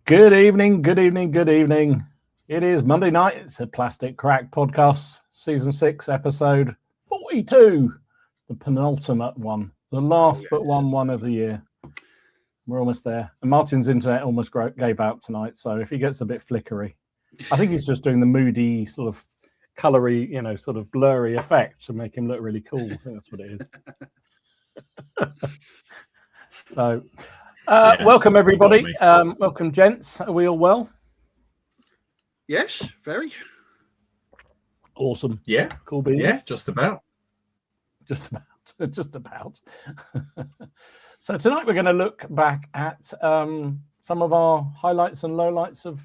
Good evening, good evening, good evening. It is Monday night. It's a Plastic Crack Podcast, Season 6, Episode 42. The penultimate one. The last but one of the year. We're almost there. And Martin's internet almost gave out tonight, so if he gets a bit flickery, I think he's just doing the moody, sort of colory, sort of blurry effect to make him look really cool. I think that's what it is. So... welcome everybody. Welcome, gents. Are we all well? Yes, very. Awesome. Yeah, cool beans. Yeah, just about. Just about. So tonight we're going to look back at some of our highlights and lowlights of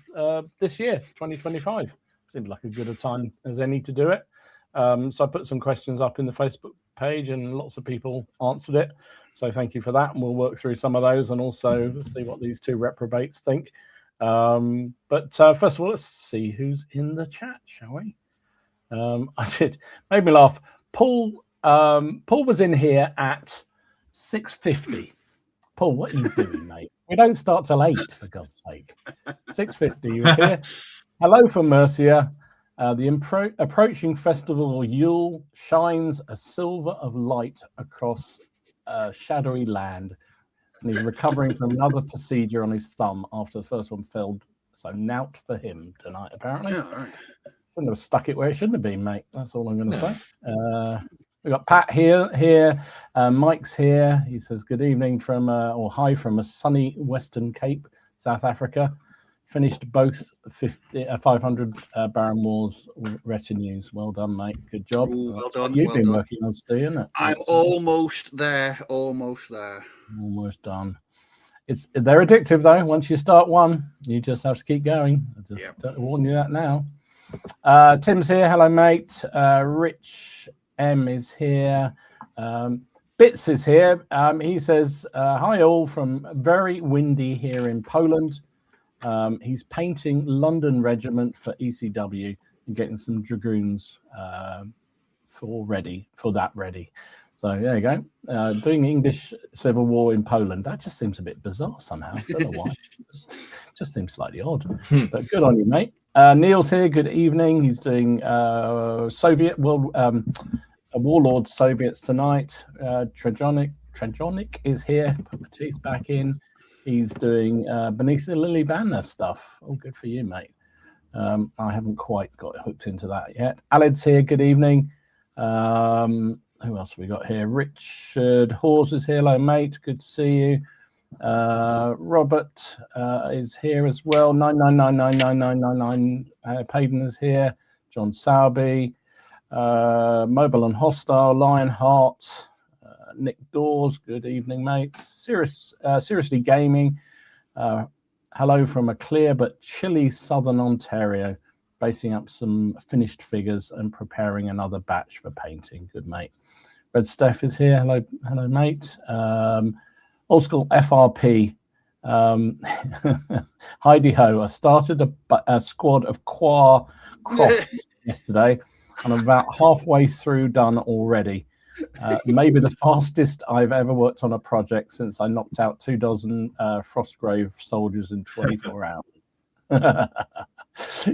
this year, 2025. Seems like as good a time as any to do it. So I put some questions up in the Facebook page and lots of people answered it. So thank you for that, and we'll work through some of those and also see what these two reprobates think. But first of all, let's see who's in the chat, shall we? Made me laugh. Paul was in here at 6:50. Paul, what are you doing, mate? We don't start till 8, for God's sake. 6:50, you were here. Hello from Murcia. The approaching festival of Yule shines a silver of light across shadowy land, and he's recovering from another procedure on his thumb after the first one failed. So nout for him tonight, apparently. Yeah, right. Shouldn't have stuck it where it shouldn't have been, mate. That's all I'm going to say. We've got Pat here. Mike's here. He says good evening from or hi from a sunny Western Cape, South Africa. Finished both 500 Baron Wars retinues. Well done, mate. Good job. Ooh, well done. You've been working on, Stu, isn't it? I'm almost there. Almost done. They're addictive though. Once you start one, you just have to keep going. I just warn you that now. Tim's here. Hello, mate. Rich M is here. Bits is here. He says hi all from very windy here in Poland. He's painting London Regiment for ECW and getting some dragoons ready. So there you go. Doing English Civil War in Poland. That just seems a bit bizarre somehow. I don't know why. just seems slightly odd. But good on you, mate. Neil's here. Good evening. He's doing Soviet Warlord Soviets tonight. Trajonic is here. Put my teeth back in. He's doing Beneath the Lily Banner stuff. All good for you, mate. I haven't quite got hooked into that yet. Aled's here. Good evening. Who else have we got here? Richard Hawes is here. Hello, mate. Good to see you. Robert is here as well. 9999999. Payden is here. John Sowerby. Mobile and Hostile. Lionheart. Nick Dawes, good evening, mate. Seriously Gaming, hello from a clear but chilly southern Ontario, basing up some finished figures and preparing another batch for painting. Good, mate. Red Steph is here. Hello, mate. Old school FRP. Heidi ho. I started a squad of Qua Crofts yesterday, and I'm about halfway through done already. Maybe the fastest I've ever worked on a project since I knocked out 2 dozen Frostgrave soldiers in 24 hours.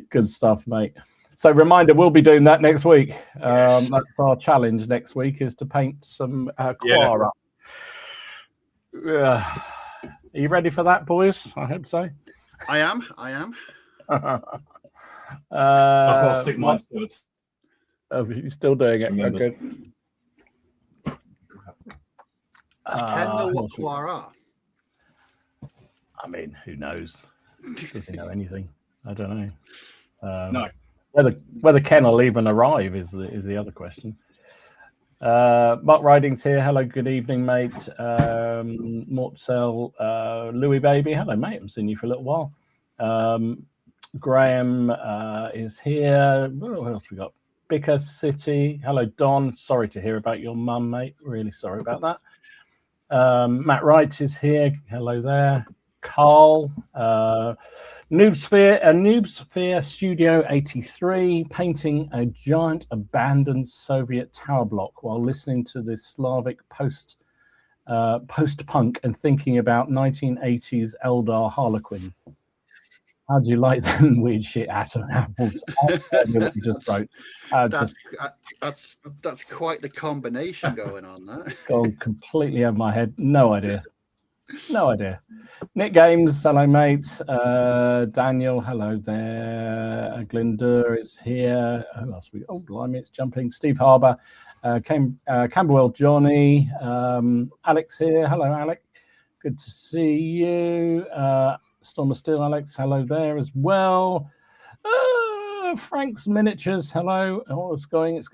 Good stuff, mate. So reminder, we'll be doing that next week. That's our challenge next week, is to paint some Qua up. Are you ready for that, boys? I hope so. I am. I've got to stick my words. Are you still doing it? Okay. I know what Qua are. I mean, who knows? Does he know anything? I don't know. No. Whether Ken will even arrive is the other question. Mark Riding's here. Hello, good evening, mate. Mortzel, Louis Baby. Hello, mate. I haven't seen you for a little while. Graham is here. What else we got? Bicker City. Hello, Don. Sorry to hear about your mum, mate. Really sorry about that. Matt Wright is here. Hello there. Carl. Noobsphere Studio 83, painting a giant abandoned Soviet tower block while listening to the Slavic post-punk and thinking about 1980s Eldar Harlequin. How do you like them weird shit atom apples? You just wrote. That's quite the combination going on there. Gone completely over my head. No idea. Nick Games, hello, mate. Daniel, hello there. Glinda is here. Who else? Oh, blimey, it's jumping. Steve Harbour, Camberwell, Johnny, Alex here. Hello, Alex. Good to see you. Stormer Still, Alex, hello there as well. Frank's Miniatures, hello. Oh, it's going. It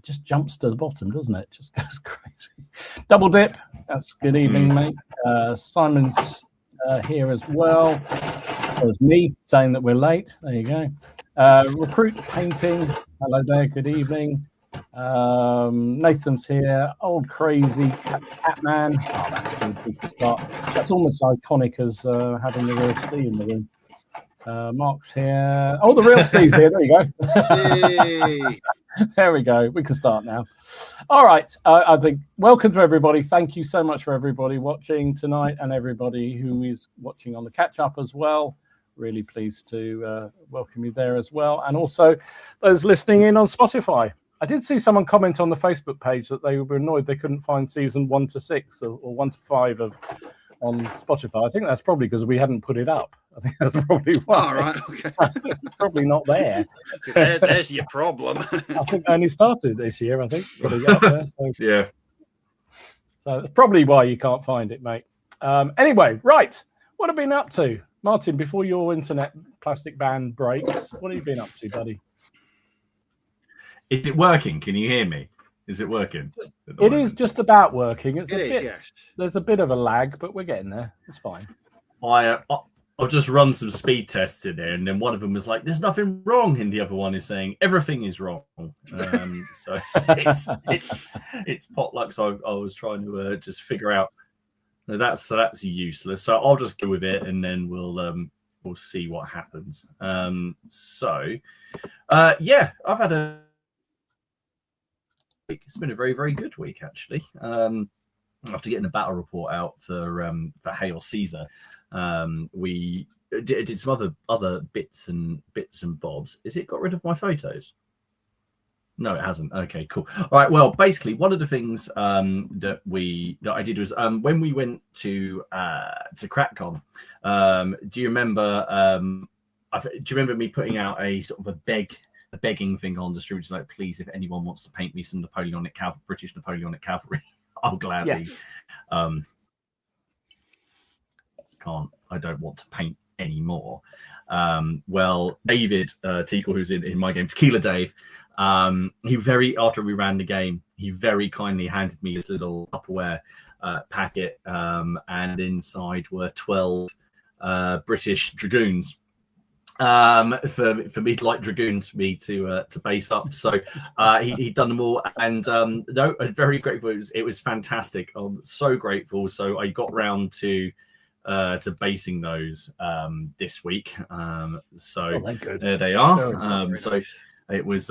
just jumps to the bottom, doesn't it? Just goes crazy. Double Dip, that's good evening, mate. Simon's here as well. There's me saying that we're late. There you go. Recruit Painting, hello there, good evening. Nathan's here. Old Crazy Catman. Oh, that's good. We can start. That's almost iconic as having the real Steve in the room. Mark's here. Oh, the real Steve's here. There you go. Hey. There we go. We can start now. All right. I think welcome to everybody. Thank you so much for everybody watching tonight and everybody who is watching on the catch up as well. Really pleased to welcome you there as well. And also those listening in on Spotify. I did see someone comment on the Facebook page that they were annoyed they couldn't find season 1 to 6 or 1 to 5 on Spotify. I think that's probably because we hadn't put it up. I think that's probably why. All right, okay. It's probably not there. There's your problem. I think I only started this year, I think. There, so. Yeah. So that's probably why you can't find it, mate. Anyway, right. What have you been up to? Martin, before your internet plastic ban breaks, what have you been up to, buddy? Is it working? Can you hear me? Is it working? It is just about working. It's yes. There's a bit of a lag, but we're getting there. It's fine. I'll just run some speed tests in there, and then one of them was like, "There's nothing wrong," and the other one is saying everything is wrong. So it's potluck. So I was trying to just figure out. That's useless. So I'll just go with it, and then we'll see what happens. Yeah, I've had a. It's been a very, very good week, actually. After getting a battle report out for Hail Caesar, we did some other bits and bobs. Is it got rid of my photos? No, it hasn't. Okay, cool. All right. Well, basically, one of the things that I did was when we went to CrackCon. Do you remember? Do you remember me putting out a sort of a begging thing on distributors, like, please, if anyone wants to paint me some British Napoleonic cavalry, I'll gladly. Yes. I don't want to paint anymore. Well, David Teakle, who's in my game, Tequila Dave, after we ran the game, he very kindly handed me this little Tupperware packet, and inside were 12 British dragoons. For me, like dragoons, for me to base up. So he'd done them all, and no, I'm very grateful. It was fantastic. I'm so grateful. So I got round to basing those this week. There they are. So it was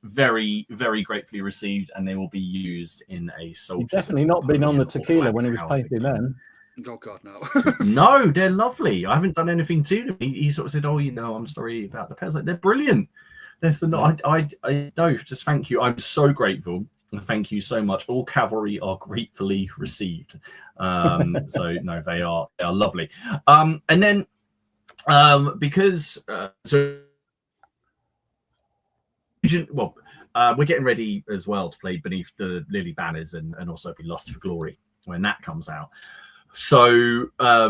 very, very gratefully received, and they will be used in a soldier. You've definitely not been on the tequila when he was painting then. Oh God, no. No, they're lovely. I haven't done anything to them. He sort of said, "Oh, I'm sorry about the pets." Like, they're brilliant. I no, just thank you. I'm so grateful. Thank you so much. All cavalry are gratefully received. So no, they are lovely. And then because we're getting ready as well to play Beneath the Lily Banners and also be Lost for Glory when that comes out. So I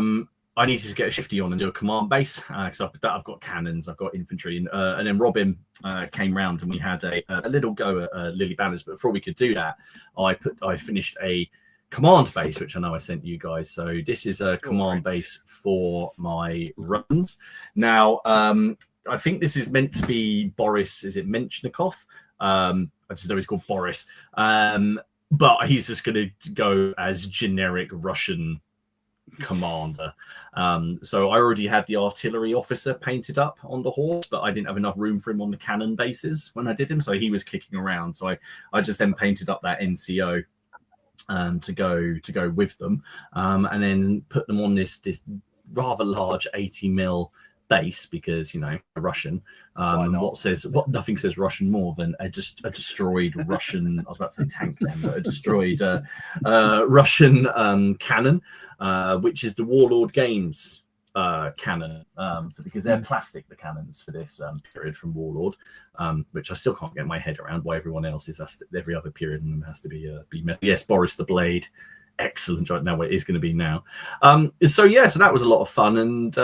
needed to get a shifty on and do a command base because I've got cannons, I've got infantry, and then Robin came round and we had a little go at Lily Banners. But before we could do that, I finished a command base, which I know I sent you guys. So this is a command base for my runs. Now I think this is meant to be Boris. Is it Menchnikov? I just know he's called Boris, but he's just going to go as generic Russian commander. So I already had the artillery officer painted up on the horse, but I didn't have enough room for him on the cannon bases when I did him, so he was kicking around. So I just then painted up that NCO to go with them, and then put them on this rather large 80mm base because Russian. What nothing says Russian more than a destroyed Russian. I was about to say tank then, but a destroyed Russian cannon, which is the Warlord Games cannon, because they're plastic, the cannons for this period from Warlord, which I still can't get my head around why everyone else is every other period in them has to be metal. Yes, Boris the Blade. Excellent right now, what it is going to be now. So that was a lot of fun, and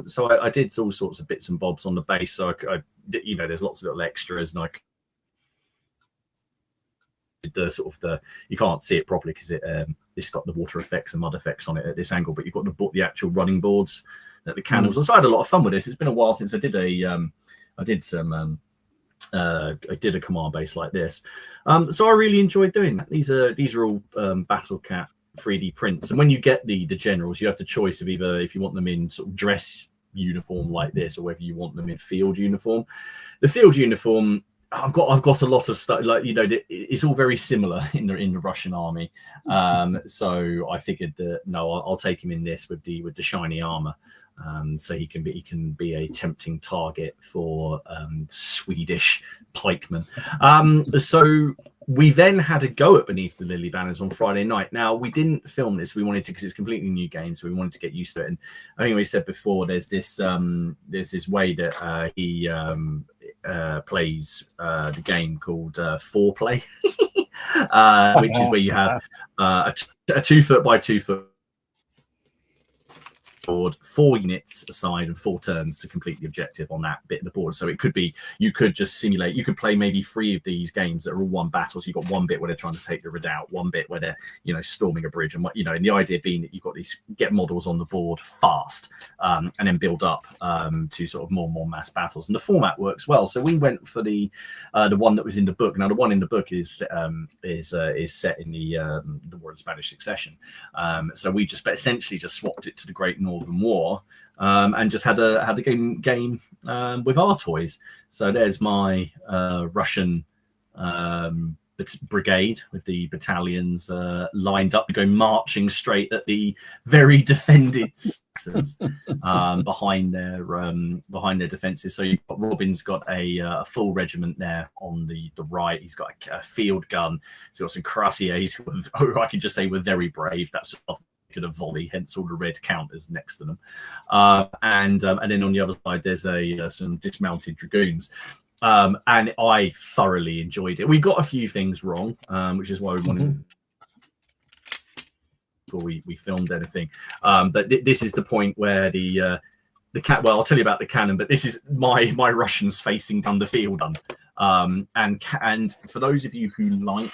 so I did all sorts of bits and bobs on the base. So I there's lots of little extras, and I did the you can't see it properly because it's got the water effects and mud effects on it at this angle, but you've got the actual running boards that the cannons. So I had a lot of fun with this. It's been a while since I did I did a command base like this, so I really enjoyed doing that. These are all Battle Cat 3D prints, and when you get the generals, you have the choice of either if you want them in sort of dress uniform like this, or whether you want them in field uniform. The field uniform, I've got a lot of stuff, like it's all very similar in the Russian army. So I figured that I'll take him in this with the shiny armor. So he can be a tempting target for Swedish pikemen. So we then had a go at Beneath the Lily Banners on Friday night. Now, we didn't film this. We wanted to, because it's a completely new game, so we wanted to get used to it. And I think we said before, there's this way that he plays the game called Foreplay, which is where you have a 2 foot by 2 foot board, 4 units aside and 4 turns to complete the objective on that bit of the board. So it could be, you could just simulate, you could play maybe 3 of these games that are all one battle. So you've got one bit where they're trying to take the redoubt, one bit where they're storming a bridge, and and the idea being that you've got these, get models on the board fast, and then build up to sort of more and more mass battles, and the format works well. So we went for the one that was in the book. Now the one in the book is set in the War of the Spanish Succession, so we just essentially just swapped it to the Great Northern War, and just had a game with our toys. So there's my Russian brigade with the battalions lined up, going marching straight at the very defended Saxons behind their defenses. So you've got Robin's got a full regiment there on the right. He's got a field gun. He's got some cuirassiers who I can just say were very brave. That's a volley, hence all the red counters next to them, and then on the other side there's some dismounted dragoons, and I thoroughly enjoyed it. We got a few things wrong, which is why we wanted before we filmed anything, but this is the point where the cat. Well, I'll tell you about the cannon, but this is my Russians facing down the field, and for those of you who like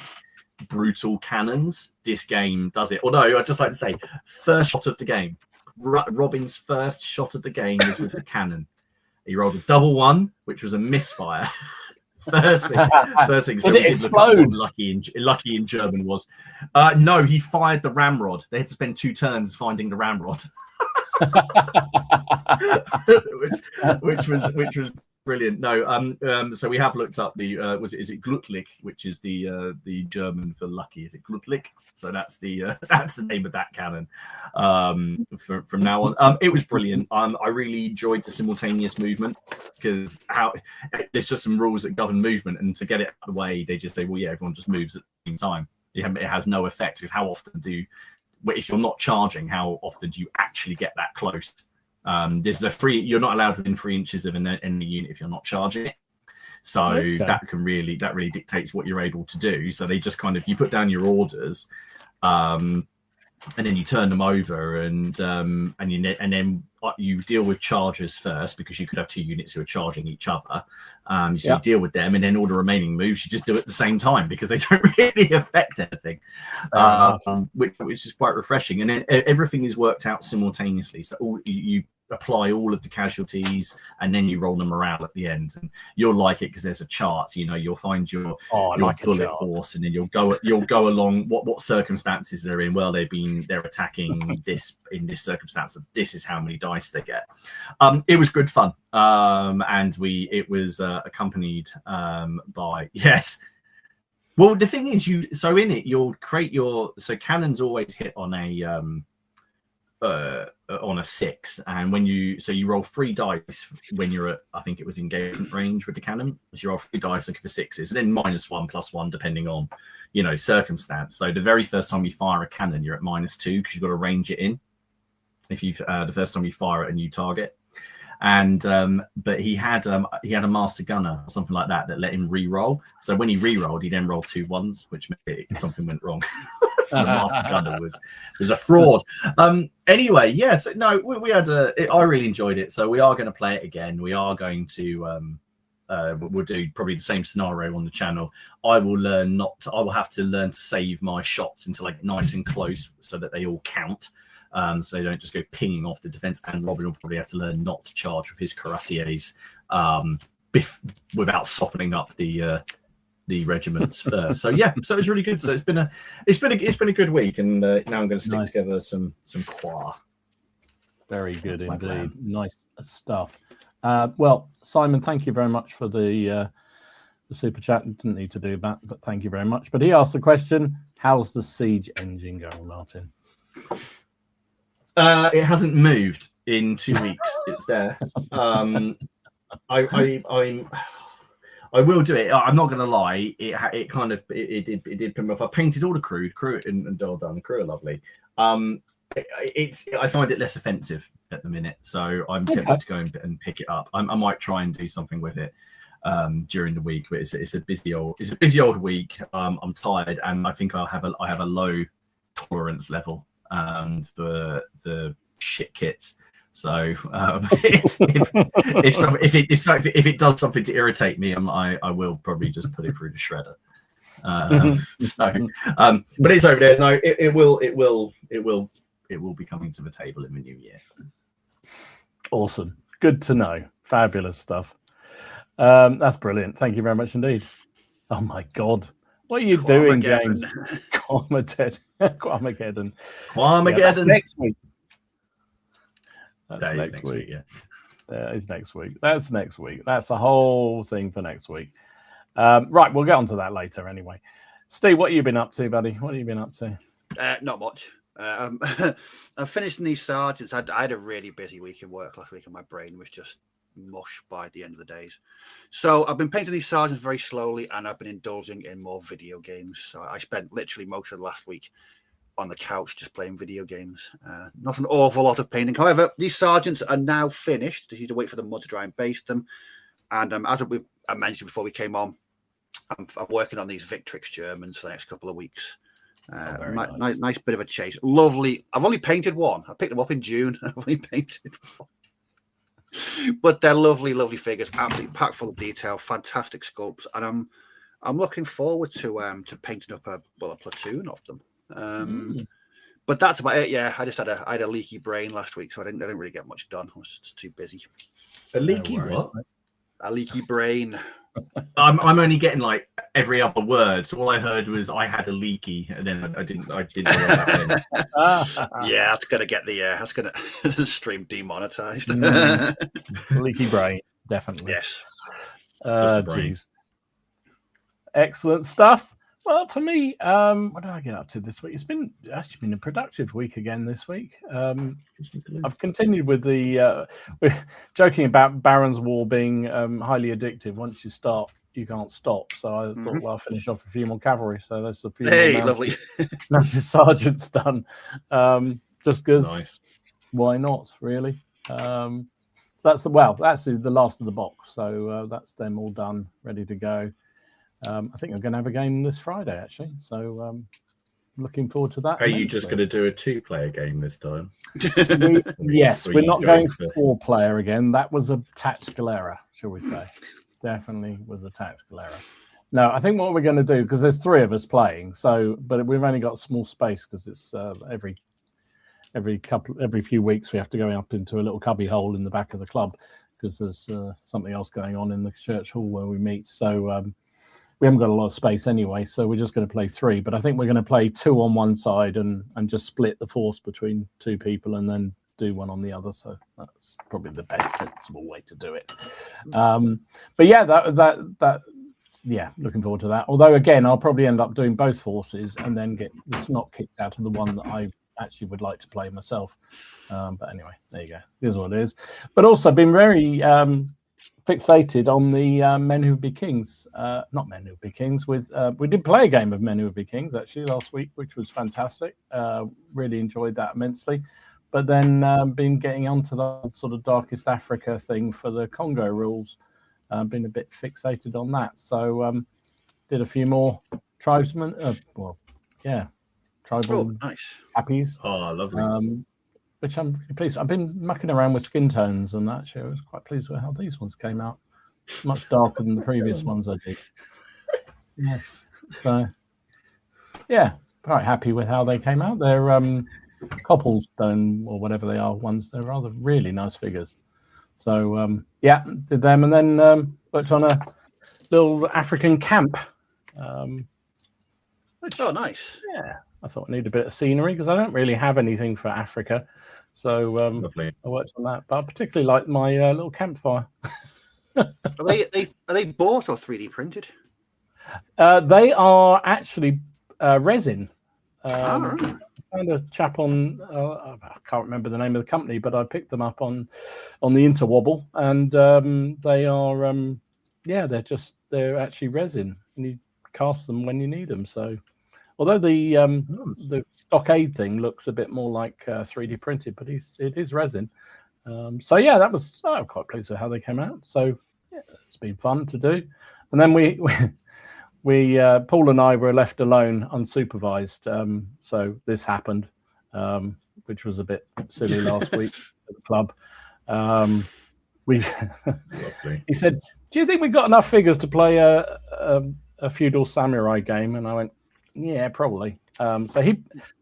brutal cannons, this game does it. Although I'd just like to say, first shot of the game, Robin's first shot of the game was with the cannon. He rolled a double 1, which was a misfire. first thing. So did it explode? Lucky in German was no, he fired the ramrod. They had to spend 2 turns finding the ramrod, which was brilliant. No, so we have looked up the is it Glutlik, which is the German for lucky. Is it Glutlik? So that's the name of that cannon from now on. It was brilliant. I really enjoyed the simultaneous movement, because there's just some rules that govern movement, and to get it out of the way, they just say, well, yeah, everyone just moves at the same time. It has no effect, because how often if you're not charging, how often do you actually get that close? There's you're not allowed within 3 inches of an enemy unit if you're not charging it. So that really dictates what you're able to do. So they just kind of, you put down your orders, and then you turn them over, and then you deal with chargers first, because you could have 2 units who are charging each other. So you deal with them, and then all the remaining moves you just do at the same time, because they don't really affect anything, which is quite refreshing. And then everything is worked out simultaneously. So you apply all of the casualties, and then you roll them around at the end, and you'll like it because there's a chart. You'll find your bullet horse, and then you'll go along what circumstances they're in. Well, they're attacking this in this circumstance, so this is how many dice they get. It was good fun, and it was accompanied by Well, the thing is, you'll create so cannons always hit on on a 6, and when you roll 3 dice when you're at, I think it was engagement range with the cannon. So you roll 3 dice looking for 6s, and then -1 +1 depending on circumstance. So the very first time you fire a cannon, you're at -2 because you've got to range it in. If you the first time you fire at a new target, and but he had a master gunner or something like that let him re-roll. So when he re-rolled, he then rolled 2 1s, which meant something went wrong. So the master gunner was a fraud. Anyway, yeah. So no, we had I really enjoyed it. So we are going to play it again. We are going to we'll do probably the same scenario on the channel. I will have to learn to save my shots until like nice and close so that they all count. So they don't just go pinging off the defense. And Robin will probably have to learn not to charge with his cuirassiers without softening up the regiments first. So yeah, so it's really good. So it's been a good week, and now I'm going to stick together some qua. Very good indeed. Nice stuff. Well, Simon, thank you very much for the super chat. Didn't need to do that, but thank you very much. But he asked the question: how's the siege engine going, Martin? It hasn't moved in 2 weeks. It's there. I will do it. I'm not going to lie. It did put me off. I painted all the crew and well done. The crew are lovely. I find it less offensive at the minute, so I'm tempted to go and pick it up. I might try and do something with it during the week, but it's a busy old week. I'm tired, and I think I have a low tolerance level for the shit kits. So if it does something to irritate me, I will probably just put it through the shredder. But it's over there. No, it will be coming to the table in the new year. Awesome, good to know. Fabulous stuff. That's brilliant. Thank you very much indeed. Oh my God, what are you doing, James? Quamageddon. Yeah, that's next week. That's next week. Yeah. It's next week. That's next week. That's a whole thing for next week. Right, we'll get on to that later anyway. Steve, what have you been up to, buddy? What have you been up to? Not much. I'm finishing these sergeants. I had a really busy week in work last week, and my brain was just mush by the end of the days. So I've been painting these sergeants very slowly, and I've been indulging in more video games. So I spent literally most of the last week on the couch just playing video games. Not an awful lot of painting. However, these sergeants are now finished. You need to wait for the mud to dry and baste them. And as I mentioned before we came on, I'm working on these Victrix Germans for the next couple of weeks. Nice bit of a chase. Lovely. I've only painted one. I picked them up in June. I've only painted one. But they're lovely, lovely figures. Absolutely packed full of detail. Fantastic sculpts. And I'm looking forward to painting up a platoon of them. But that's about it. Yeah, I had a leaky brain last week, so I didn't really get much done. I was just too busy. A leaky what? A leaky brain. I'm only getting like every other word. So all I heard was I had a leaky, and then I didn't know what that meant. Yeah, that's gonna get that's gonna stream demonetized. Leaky brain, definitely. Yes. Geez. Excellent stuff. Well, for me, what did I get up to this week? It's actually been a productive week again this week. I've continued with we're joking about Baron's War being highly addictive. Once you start, you can't stop. So I thought, well, I'll finish off a few more cavalry. So there's a few lovely mounted sergeants done. Just because, why not, really? So that's the last of the box. So that's them all done, ready to go. I think I'm going to have a game this Friday, actually. So looking forward to that. Are you just going to do a 2-player game this time? Yes, we're not going 4-player again. That was a tactical error, shall we say. Definitely was a tactical error. No, I think what we're going to do, because there's 3 of us playing, but we've only got small space because it's every few weeks we have to go up into a little cubby hole in the back of the club because there's something else going on in the church hall where we meet. So we haven't got a lot of space anyway, so we're just going to play 3. But I think we're going to play 2 on one side and just split the force between 2 people and then do 1 on the other. So that's probably the best sensible way to do it. But yeah, that looking forward to that. Although again, I'll probably end up doing both forces and then get the snot kicked out of the one that I actually would like to play myself. But anyway, there you go. Here's what it is. But also been very fixated on the Men Who Would Be Kings. Not Men Who Would Be Kings. We did play a game of Men Who Would Be Kings actually last week, which was fantastic. Really enjoyed that immensely. But then been getting onto the sort of Darkest Africa thing for the Congo rules. Been a bit fixated on that. So did a few more tribesmen. Tribal happies. Oh, lovely. Which I'm really pleased. I've been mucking around with skin tones and that. I was quite pleased with how these ones came out. Much darker than the previous ones I did. Yeah. So, yeah, quite happy with how they came out. They're cobblestone or whatever they are ones. They're rather really nice figures. So, yeah, did them and then worked on a little African camp. Nice. Yeah, I thought I need a bit of scenery because I don't really have anything for Africa. So Lovely. I worked on that. But I particularly like my little campfire. Are they bought or 3D printed? They are actually resin. Right. I found a chap on, I can't remember the name of the company, but I picked them up on the Interwobble, and they are, they're actually resin, and you cast them when you need them. So, although the stockade thing looks a bit more like 3D printed, but it is resin. So yeah, I'm quite pleased with how they came out. So yeah, it's been fun to do. And then we Paul and I were left alone, unsupervised. So this happened, which was a bit silly last week at the club. He said, "Do you think we've got enough figures to play a feudal samurai game?" And I went, "Yeah, probably." So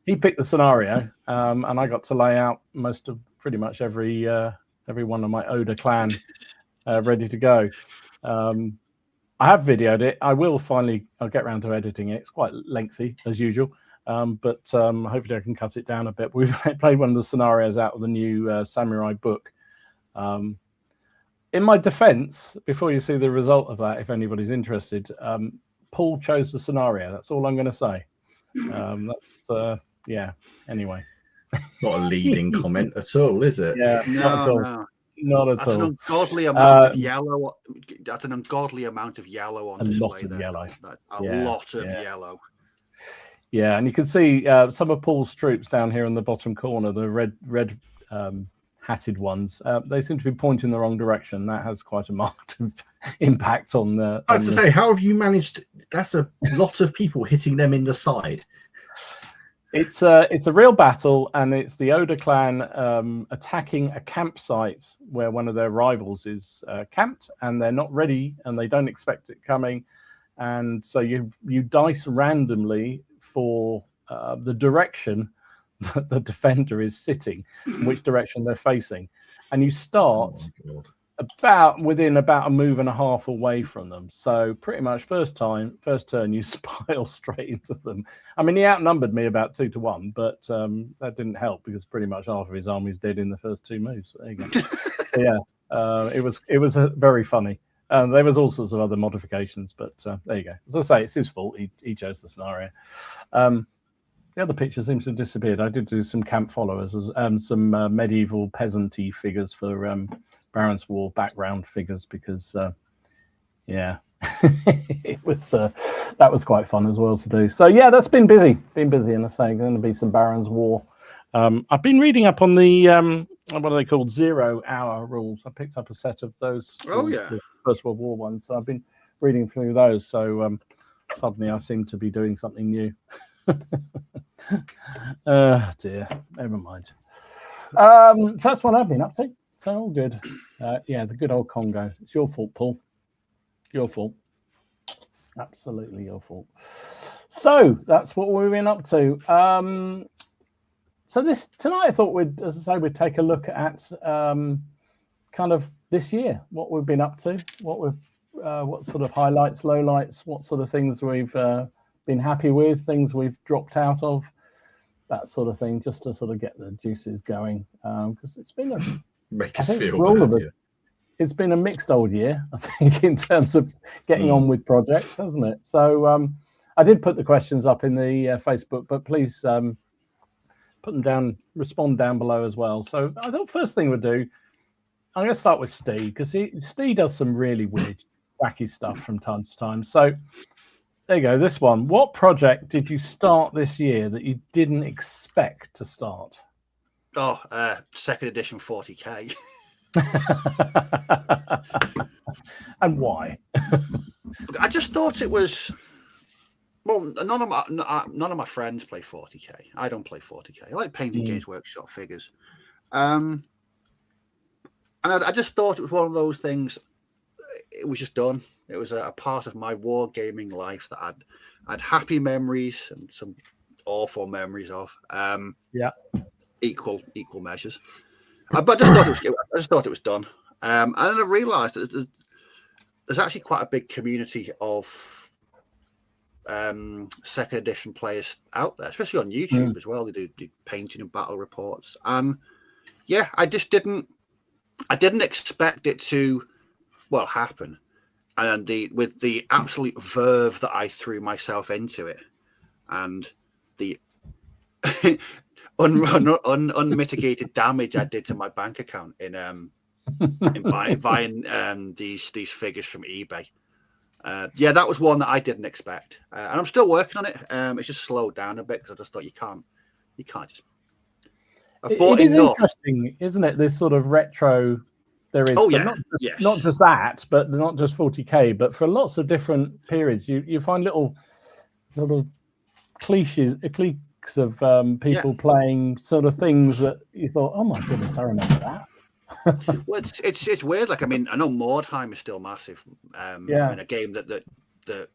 he picked the scenario, and I got to lay out pretty much every one of my Oda clan ready to go. I have videoed it. I'll get around to editing it. It's quite lengthy as usual, but hopefully I can cut it down a bit. We've played one of the scenarios out of the new samurai book. In my defense, before you see the result of that, if anybody's interested, Paul chose the scenario. That's all I'm going to say. Anyway. Not a leading comment at all, is it? Yeah, not at all. No. Not at That's all. an ungodly amount of yellow. That's an ungodly amount of yellow on display. Lot of there. yellow. Lot of yellow. Yeah, and you can see some of Paul's troops down here in the bottom corner, the red hatted ones. They seem to be pointing the wrong direction. That has quite a marked impact on the. I have to say, how have you managed? That's a lot of people hitting them in the side. It's a real battle, and it's the Oda clan attacking a campsite where one of their rivals is camped, and they're not ready, and they don't expect it coming, and so you dice randomly for the direction that the defender is sitting, which direction they're facing, and you start within about a move and a half away from them. So pretty much first turn you spile straight into them. I mean, he outnumbered me about 2-1, but that didn't help because pretty much half of his army's dead in the first two moves. So there you go. So, yeah, it was very funny. There was all sorts of other modifications, but there you go. As I say, it's his fault. He chose the scenario. The other picture seems to have disappeared. I did do some camp followers, some medieval peasant-y figures for Baron's War background figures because, it was that was quite fun as well to do. So yeah, that's been busy, and I say going to be some Baron's War. I've been reading up on the what are they called, 0 hour rules. I picked up a set of those. The First World War ones. So I've been reading through those. So suddenly I seem to be doing something new. Dear, never mind. So that's what I've been up to. So all good. The good old Congo. It's your fault, Paul. Your fault. Absolutely your fault. So that's what we've been up to. So tonight I thought we'd take a look at kind of this year, what we've been up to, what sort of highlights, lowlights, what sort of things we've been happy with, things we've dropped out of, that sort of thing, just to sort of get the juices going. Because it's been it's been a mixed old year, I think, in terms of getting on with projects, hasn't it? So I did put the questions up in the Facebook, but please put them down, respond down below as well. So I thought first thing we'll do, I'm going to start with Steve, because Steve does some really weird, wacky stuff from time to time. So there you go, this one. What project did you start this year that you didn't expect to start? Oh, second edition 40k. And why? I just thought it was... Well, none of my friends play 40k. I don't play 40k. I like painting Games Workshop figures. And I just thought it was one of those things. It was just done. It was a part of my wargaming life that I'd happy memories and some awful memories of. Equal measures. But I just thought it was done. And then I realised that there's actually quite a big community of second edition players out there, especially on YouTube as well. They do painting and battle reports. And yeah, I didn't expect it to happen. And with the absolute verve that I threw myself into it, and the unmitigated damage I did to my bank account in buying these figures from eBay. That was one that I didn't expect, and I'm still working on it. It's just slowed down a bit because I just thought you can't just. It is interesting, isn't it? This sort of retro. There is not just that, but not just 40k, but for lots of different periods, you find little cliques of people playing sort of things that you thought, oh my goodness, I remember that. Well, it's weird. Like, I mean, I know Mordheim is still massive. In a game that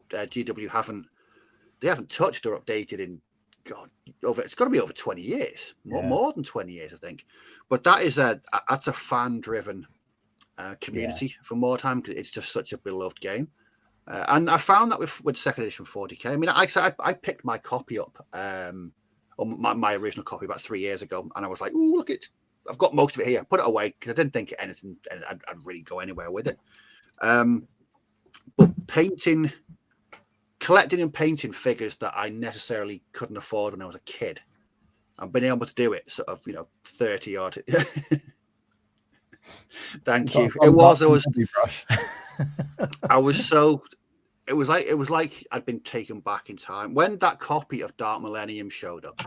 GW haven't touched or updated in it's got to be over 20 years, more than 20 years, I think. But that's a fan driven community for Mordheim, because it's just such a beloved game. And I found that with second edition 40k. I mean, I picked my copy up, or my original copy about 3 years ago, and I was like, "Ooh, look it! I've got most of it here." Put it away because I didn't think anything, I'd really go anywhere with it. But collecting and painting figures that I necessarily couldn't afford when I was a kid, and being able to do it sort of 30 odd. Thank you. It was like I'd been taken back in time. When that copy of Dark Millennium showed up,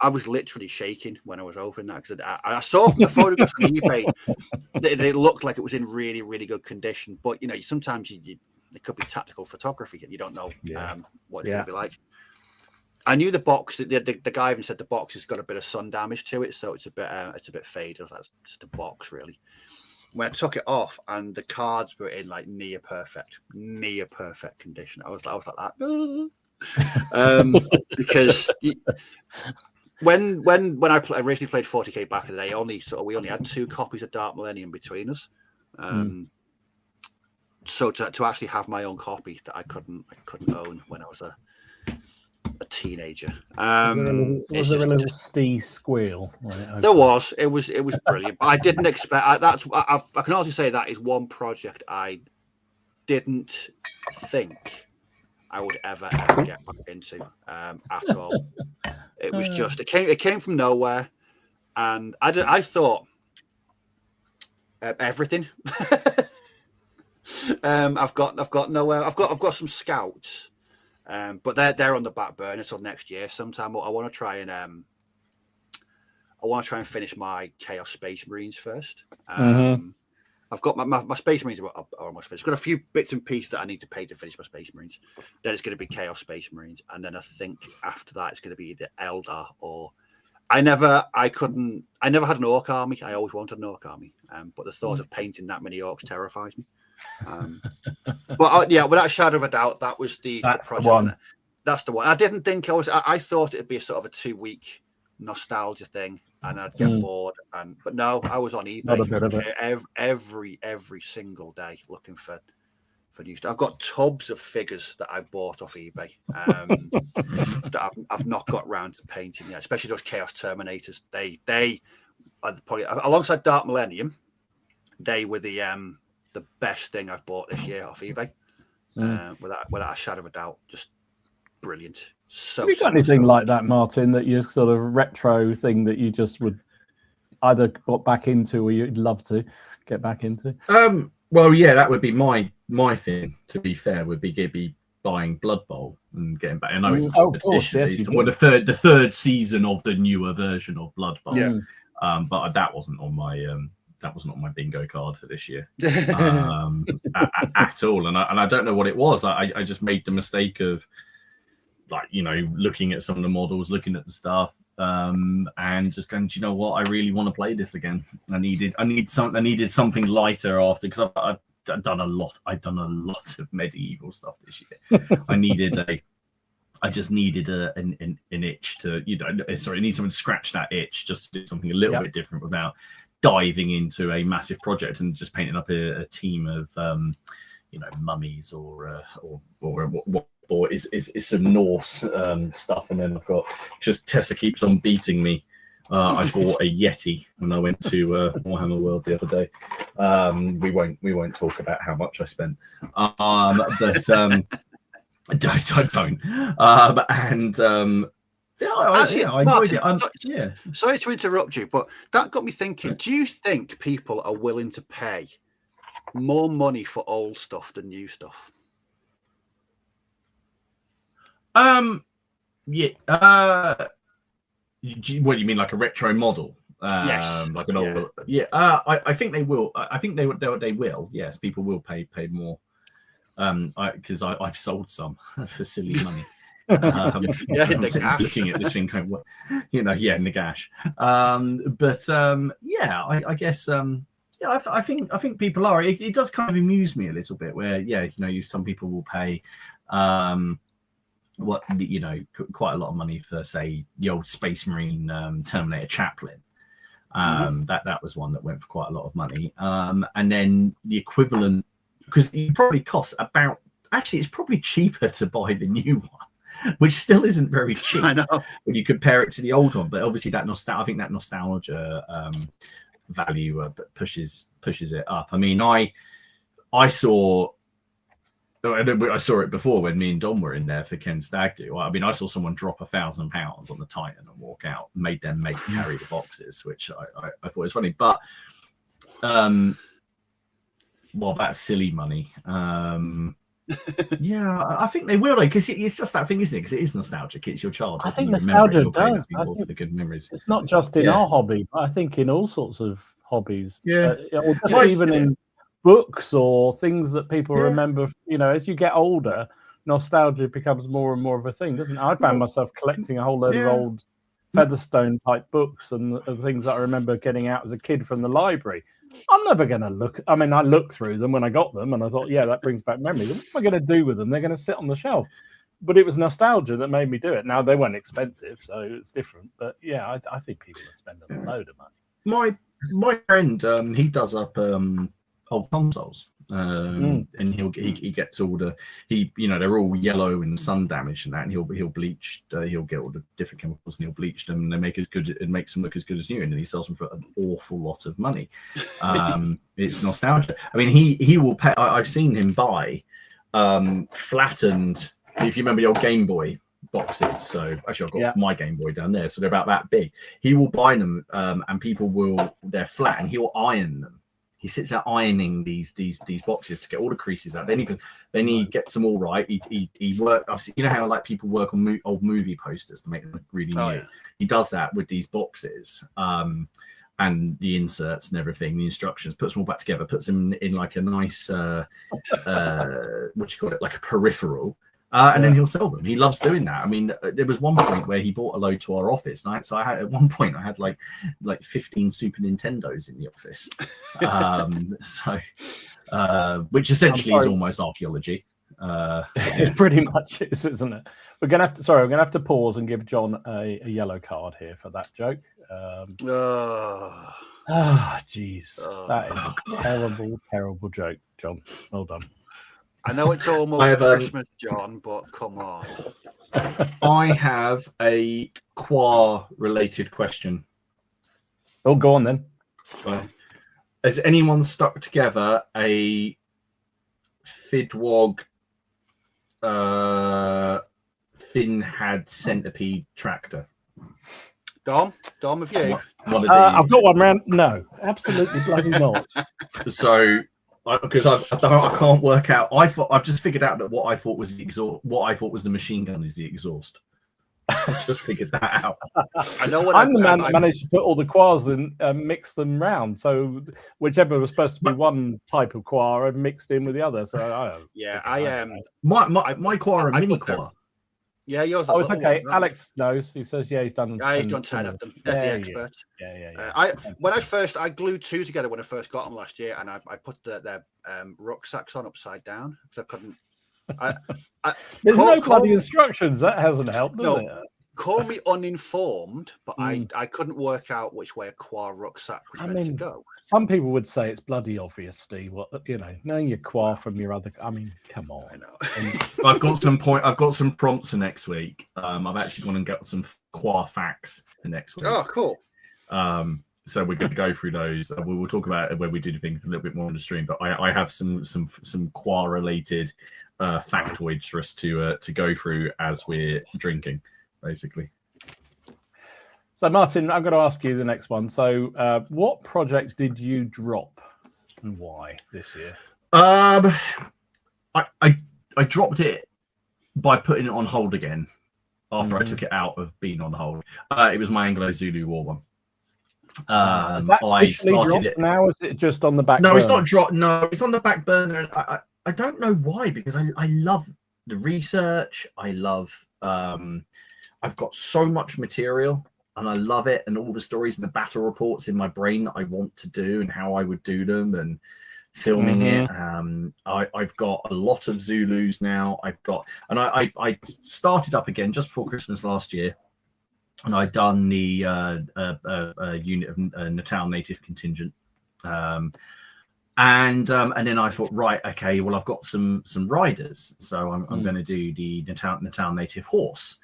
I was literally shaking when I was opening that, because I saw from the photographs on eBay that it looked like it was in really, really good condition. But sometimes it could be tactical photography and you don't know what it's going to be like. I knew the box. The guy even said the box has got a bit of sun damage to it, so it's a bit faded. I was like, it's just a box, really. When I took it off and the cards were in like near perfect condition, I was like that. Because when I originally played 40k back in the day, we only had 2 copies of Dark Millennium between us. So to actually have my own copy that I couldn't own when I was a teenager. Was there a little Steve squeal? There was. It was brilliant. But I didn't expect. I can honestly say that is one project I didn't think I would ever get back into at all. It was just it came from nowhere, and I thought everything. I've got nowhere. I've got some scouts. But they're on the back burner till next year sometime. I want to try and finish my Chaos Space Marines first. I've got my Space Marines are almost finished. I've got a few bits and pieces that I need to pay to finish my Space Marines. Then it's going to be Chaos Space Marines, and then I think after that it's going to be either Eldar or I never had an Orc army. I always wanted an Orc army, but the thought of painting that many Orcs terrifies me. But without a shadow of a doubt, that was the project. That's the one. I didn't think I thought it'd be a sort of a 2-week nostalgia thing, and I'd get bored. But no, I was on eBay every single day looking for new stuff. I've got tubs of figures that I bought off eBay that I've not got round to painting yet. Especially those Chaos Terminators. They are probably, alongside Dark Millennium, they were the best thing I've bought this year off eBay, without a shadow of a doubt. Just brilliant. So Have you got anything like that, Martin, that you sort of retro thing that you just would either got back into or you'd love to get back into? Well, yeah, that would be my thing. To be fair, would be buying Blood Bowl and getting back. I know it's of course, yes, it's the third season of the newer version of Blood Bowl. Yeah. But that wasn't on my bingo card for this year at all. And I don't know what it was. I just made the mistake of, like, you know, looking at some of the models, looking at the stuff, and just going, do you know what? I really want to play this again. I needed something lighter after, because I've done a lot. I've done a lot of medieval stuff this year. I just needed an itch to, you know, I need someone to scratch that itch, just to do something a little bit different without diving into a massive project and just painting up a team of, you know, mummies or is some Norse stuff. And then I've got, just Tessa keeps on beating me. I bought a Yeti when I went to Warhammer World the other day. We won't talk about how much I spent, but I don't. I enjoyed it. Sorry to interrupt you, but that got me thinking. Do you think people are willing to pay more money for old stuff than new stuff? Yeah. What do you mean, like a retro model? Yes. Like an old. Yeah. I think they will. I think they will. Yes, people will pay more. Because I've sold some for silly money. I'm looking at this thing going, what, you know, in the gash. I guess. I think people are. It does kind of amuse me a little bit. Where, you know, some people will pay, what, you know, quite a lot of money for, say, the old Space Marine Terminator Chaplain. That was one that went for quite a lot of money. And then the equivalent, because it probably costs about. Actually, it's probably cheaper to buy the new one, which still isn't very cheap. I know, when you compare it to the old one. But obviously, I think that nostalgia value pushes it up. I mean, I saw it before when me and Dom were in there for Ken Stag Do. I mean, I saw someone drop £1,000 on the Titan and walk out, made them carry the boxes, which I thought was funny. But well, that's silly money. Yeah, I think they will, because it's just that thing, isn't it? Because it is nostalgic. It's your childhood. I think nostalgia does. I think the good memories. It's not just in our hobby, but I think in all sorts of hobbies. Yeah, or just even in books or things that people remember. You know, as you get older, nostalgia becomes more and more of a thing, doesn't it? I found myself collecting a whole load of old Featherstone type books and things that I remember getting out as a kid from the library. I'm never going to look. I mean, I looked through them when I got them, and I thought, that brings back memories. What am I going to do with them? They're going to sit on the shelf. But it was nostalgia that made me do it. Now, they weren't expensive, so it's different. But yeah, I think people are spending a load of money. My friend, he does up old consoles, and he gets all the they're all yellow and sun damaged and that, and he'll bleach. He'll get all the different chemicals and he'll bleach them, and they makes them look as good as new, and then he sells them for an awful lot of money. It's nostalgia. I mean, he will pay. I've seen him buy flattened. If you remember the old Game Boy boxes, so actually I've got my Game Boy down there, so they're about that big. He will buy them, and they're flat, and he'll iron them. He sits there ironing these boxes to get all the creases out. Then he gets them all right. He works. You know how like people work on old movie posters to make them look really new. Yeah. He does that with these boxes, and the inserts and everything, the instructions. Puts them all back together. Puts them in like a nice what you call it, like a peripheral. And then he'll sell them. He loves doing that. I mean, there was one point where he bought a load to our office, and I had like 15 Super Nintendos in the office. Which essentially is almost archaeology. It pretty much is, isn't it? I'm gonna have to pause and give John a yellow card here for that joke. Jeez, that is a terrible joke, John. Well done. I know it's almost Christmas, John, but come on. I have a Qua-related question. Oh, go on then. Has anyone stuck together a Fidwog thin had centipede tractor. Dom, have you? I've got one round. No, absolutely bloody not. So, because I can't work out. I've just figured out that what I thought was the exhaust. What I thought was the machine gun is the exhaust. I've just figured that out. I know what I'm the man that managed to put all the quars and mix them round. So whichever was supposed to be one type of quar, I've mixed in with the other. So my quar a mini quar. Yeah, yours. Oh, it's okay. Alex knows. He says, yeah, he's done. Yeah, he's done 10 of them. That's the expert. Yeah. I glued 2 together when I first got them last year, and I put their rucksacks on upside down because I couldn't. There's no bloody instructions. That hasn't helped, does it? Call me uninformed, but I couldn't work out which way a quar rucksack was meant to go. Some people would say it's bloody obvious, Steve. What knowing your quar from your other. I mean, come on. I know. I've got some prompts for next week. I've actually gone and got some quar facts for next week. Oh, cool. So we're going to go through those. We will talk about it when we do things a little bit more on the stream. But I have some quar related factoids for us to go through as we're drinking, basically. So, Martin, I'm going to ask you the next one. So, what projects did you drop and why this year? I dropped it by putting it on hold again after I took it out of being on hold. It was my Anglo-Zulu War one. Is that I started it now. Is it just on the back? No, burner? It's not dropped. No, it's on the back burner. I don't know why, because I love the research. I love. I've got so much material. And I love it, and all the stories and the battle reports in my brain that I want to do and how I would do them, and filming it. I've got a lot of Zulus now. I started up again just before Christmas last year, and I'd done the unit of Natal Native contingent, and then I thought, right, okay, well, I've got some riders, so I'm going to do the Natal Native horse.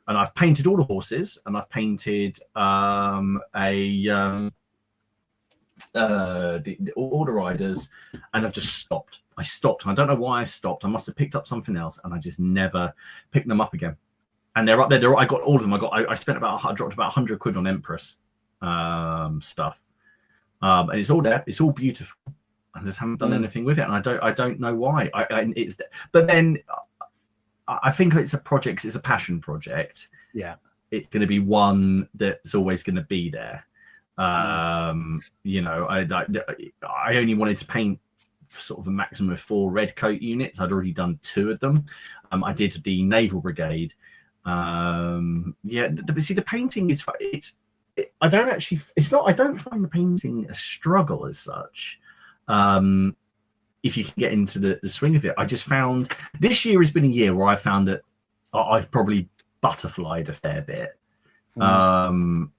And I've painted all the horses, and I've painted all the riders, and I've just stopped. I stopped, and I don't know why I stopped. I must have picked up something else, and I just never picked them up again. And they're up there. I got all of them. I spent I dropped about 100 quid on Empress stuff, and it's all there. It's all beautiful. I just haven't done anything with it, and I don't know why. But then. I think it's a project 'cause it's a passion project. Yeah, it's going to be one that's always going to be there. I only wanted to paint sort of a maximum of 4 red coat units. I'd already done 2 of them. I did the Naval Brigade. But see, the painting is I don't find the painting a struggle as such. If you can get into the swing of it. I just found this year has been a year where I found that I've probably butterflied a fair bit. And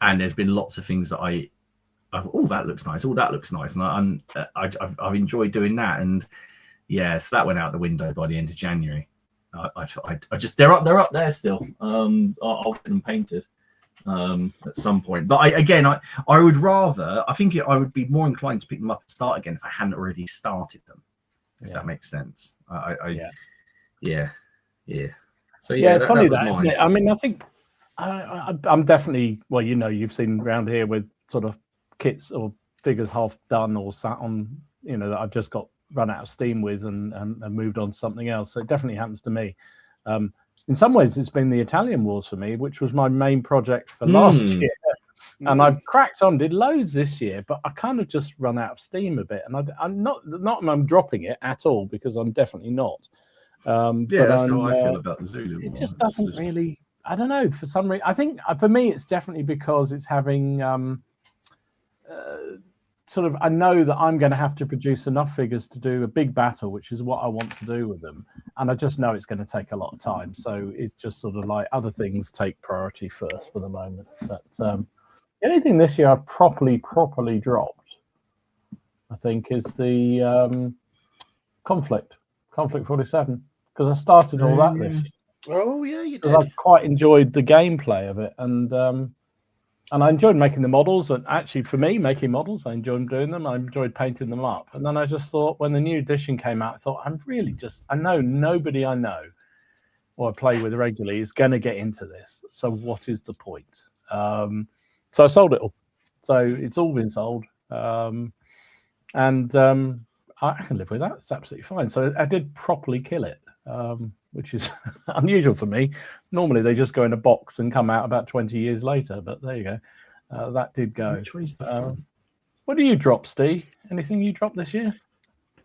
there's been lots of things that that looks nice. Oh, that looks nice. And I've enjoyed doing that. And so that went out the window by the end of January. I just, they're up there still. I'll get them painted at some point. But I would rather, I would be more inclined to pick them up and start again if I hadn't already started them. If that makes sense. So it's funny that, isn't it? I mean, I think I'm definitely, well, you've seen around here with sort of kits or figures half done or sat on, that I've just got run out of steam with and moved on to something else. So it definitely happens to me. In some ways, it's been the Italian Wars for me, which was my main project for last year. And I've cracked on, did loads this year, but I kind of just run out of steam a bit. And I'm not dropping it at all, because I'm definitely not. That's how I feel about the Zulu. It just doesn't really, I don't know, for some reason. I think for me, it's definitely because it's having I know that I'm going to have to produce enough figures to do a big battle, which is what I want to do with them. And I just know it's going to take a lot of time. So it's just sort of like other things take priority first for the moment. But the only thing this year I've properly dropped, I think, is the Conflict 47. Because I started all that this year. Oh, yeah, you did. I quite enjoyed the gameplay of it. And I enjoyed making the models. And actually, for me, making models, I enjoyed doing them. I enjoyed painting them up. And then I just thought, when the new edition came out, I thought, I know nobody I know or I play with regularly is going to get into this. So what is the point? So I sold it all. So it's all been sold. And I can live with that. It's absolutely fine. So I did properly kill it, which is unusual for me. Normally they just go in a box and come out about 20 years later. But there you go. That did go. What do you drop, Steve? Anything you dropped this year?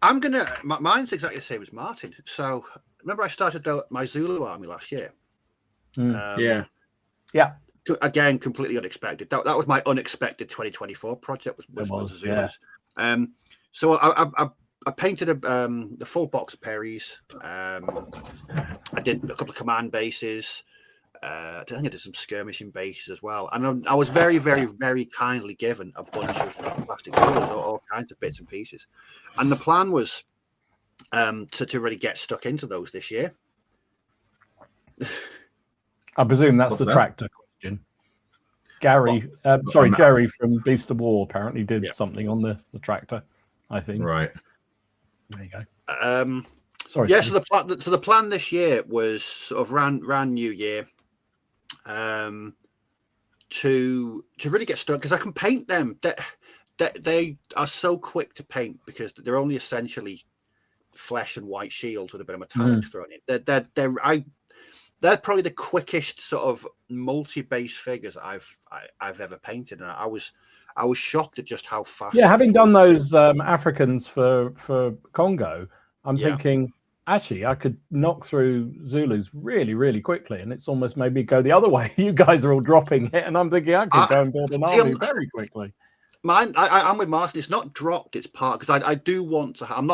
Mine's exactly the same as Martin. So remember I started my Zulu army last year. Yeah. Again, completely unexpected. That was my unexpected 2024 project. Was the Zulus. Yeah. So I painted the full box of Perrys. I did a couple of command bases. I think I did some skirmishing bases as well. And I was very, very, very kindly given a bunch of plastic Zulus, all kinds of bits and pieces. And the plan was to really get stuck into those this year. I presume that's the tractor question. Jerry from Beast of War apparently did something on the tractor, I think. Right. There you go. Sorry. Yeah. Steve. So the plan this year was sort of around New Year, to really get stuck because I can paint them. They are so quick to paint because they're only essentially flesh and white shields with a bit of metallics thrown in. They're probably the quickest sort of multi-base figures I've ever painted, and I was shocked at just how fast. Yeah, having done those Africans for Congo, I'm thinking actually I could knock through Zulus really, really quickly, and it's almost made me go the other way. You guys are all dropping it, and I'm thinking I could go and build an army very quickly. Mine, I'm with Martin. It's not dropped; it's part because I do want to. I'm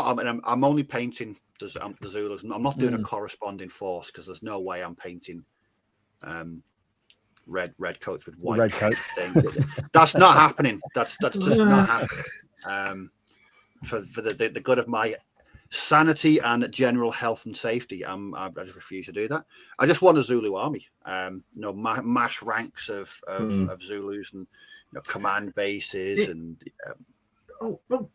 only painting the Zulus. I'm not doing a corresponding force because there's no way I'm painting red coats with white red coats. That's not happening. That's just not happening. For the good of my sanity and general health and safety, I just refuse to do that. I just want a Zulu army. Mass ranks of Zulus and command bases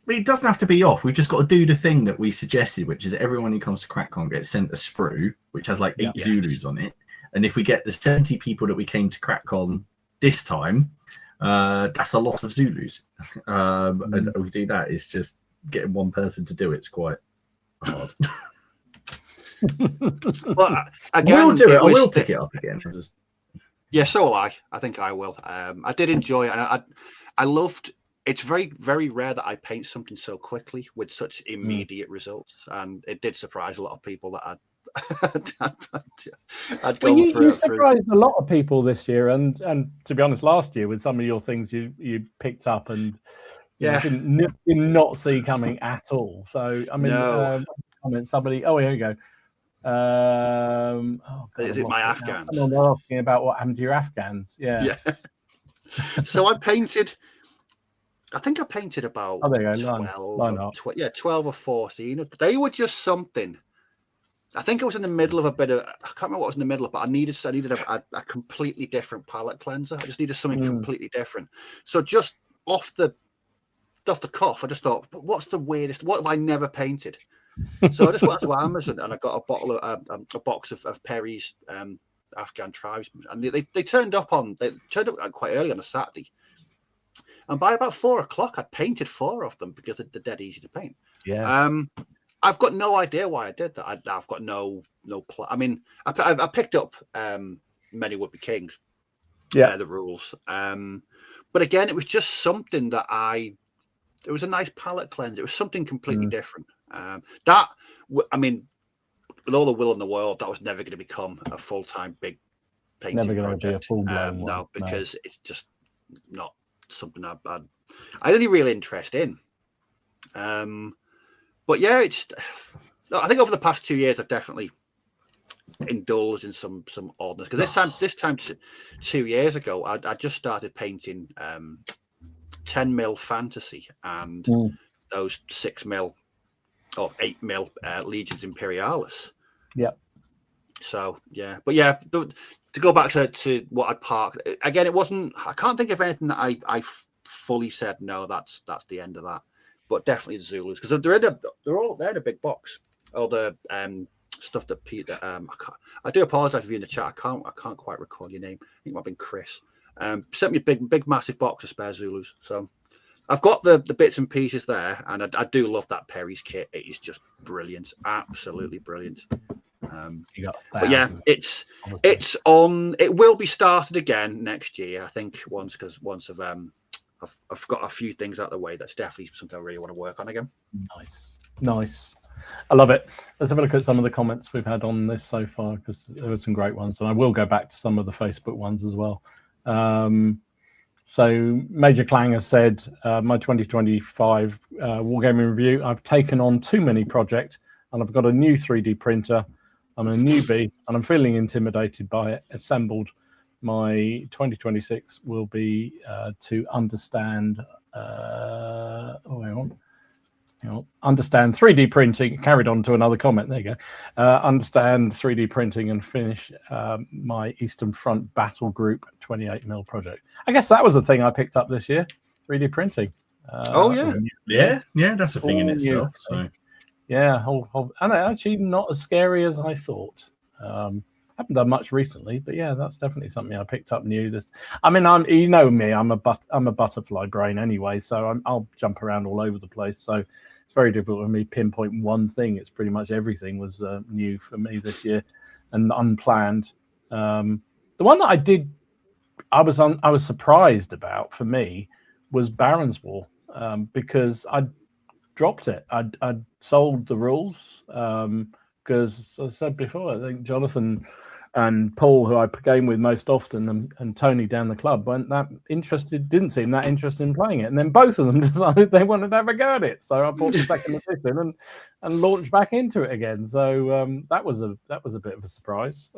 it doesn't have to be off. We've just got to do the thing that we suggested, which is everyone who comes to CrackCon gets sent a sprue, which has like 8 Zulus on it. And if we get the 70 people that we came to CrackCon this time, that's a lot of Zulus. And we do that. It's just getting one person to do it's quite hard. Well, again, we'll do it. I will pick it up again. Yeah, so will I. I think I will. I did enjoy it, and I loved. It's very, very rare that I paint something so quickly with such immediate results, and it did surprise a lot of people that I'd gone through. You surprised a lot of people this year, and to be honest, last year with some of your things you picked up and did not see coming at all. So I mean, somebody. Oh, here you go. Is it my Afghans? I'm asking about what happened to your Afghans. Yeah. So I think I painted about 12 or 14. They were just something. I think I was in the middle of I can't remember what was in the middle of, but I needed a completely different palette cleanser. I just needed something completely different. So just off the cuff, I just thought, what's the weirdest? What have I never painted? So I just went to Amazon and I got a box of Perry's Afghan tribes, and they turned up quite early on a Saturday. And by about 4 o'clock, I'd painted 4 of them because they're dead easy to paint. Yeah. I've got no idea why I did that. I've got no plan. I mean, I picked up Many Would Be Kings. Yeah, the rules. But again, it was just something that it was a nice palette cleanse. It was something completely different. I mean, with all the will in the world, that was never going to become a full-time big painting never project. Be a full-blown one. No, because it's just not something I had any real interest in. But yeah, I think over the past 2 years, I've definitely indulged in some oddness. Because this time 2 years ago, I just started painting 10mm fantasy and those 6mm or 8mm Legions Imperialis. Yeah. So yeah, but yeah, to go back to what I'd parked again, it wasn't. I can't think of anything that I fully said no. That's the end of that. But definitely the Zulus because they're in a big box. Or the stuff that Peter. I do apologise if you're in the chat. I can't quite recall your name. I think it might have been Chris. Sent me a big massive box of spare Zulus. So I've got the bits and pieces there, and I do love that Perry's kit. It is just brilliant, absolutely brilliant. But yeah, it's on. It will be started again next year, I think. Once I've got a few things out of the way. That's definitely something I really want to work on again. Nice. I love it. Let's have a look at some of the comments we've had on this so far, because there were some great ones, and I will go back to some of the Facebook ones as well. So Major Clang has said, my 2025 Wargaming review, I've taken on too many projects, and I've got a new 3D printer. I'm a newbie, and I'm feeling intimidated by it. Assembled. My 2026 will be to understand. Understand 3D printing. Carried on to another comment. There you go. Understand 3D printing and finish my Eastern Front Battle Group 28mm project. I guess that was the thing I picked up this year. 3D printing. Yeah. That's a thing in itself. So. Yeah, and actually not as scary as I thought. Haven't done much recently, but yeah, that's definitely something I picked up new. I mean, you know me, I'm a butterfly brain anyway, so I'll jump around all over the place. So it's very difficult for me to pinpoint one thing. It's pretty much everything was new for me this year and unplanned. The one that I was surprised about for me was Baron's War, because I dropped it. I'd sold the rules because, as I said before, I think Jonathan and Paul, who I game with most often, and Tony down the club, didn't seem that interested in playing it. And then both of them decided they wanted to have a go at it. So I bought the second edition and launched back into it again. So that was a bit of a surprise.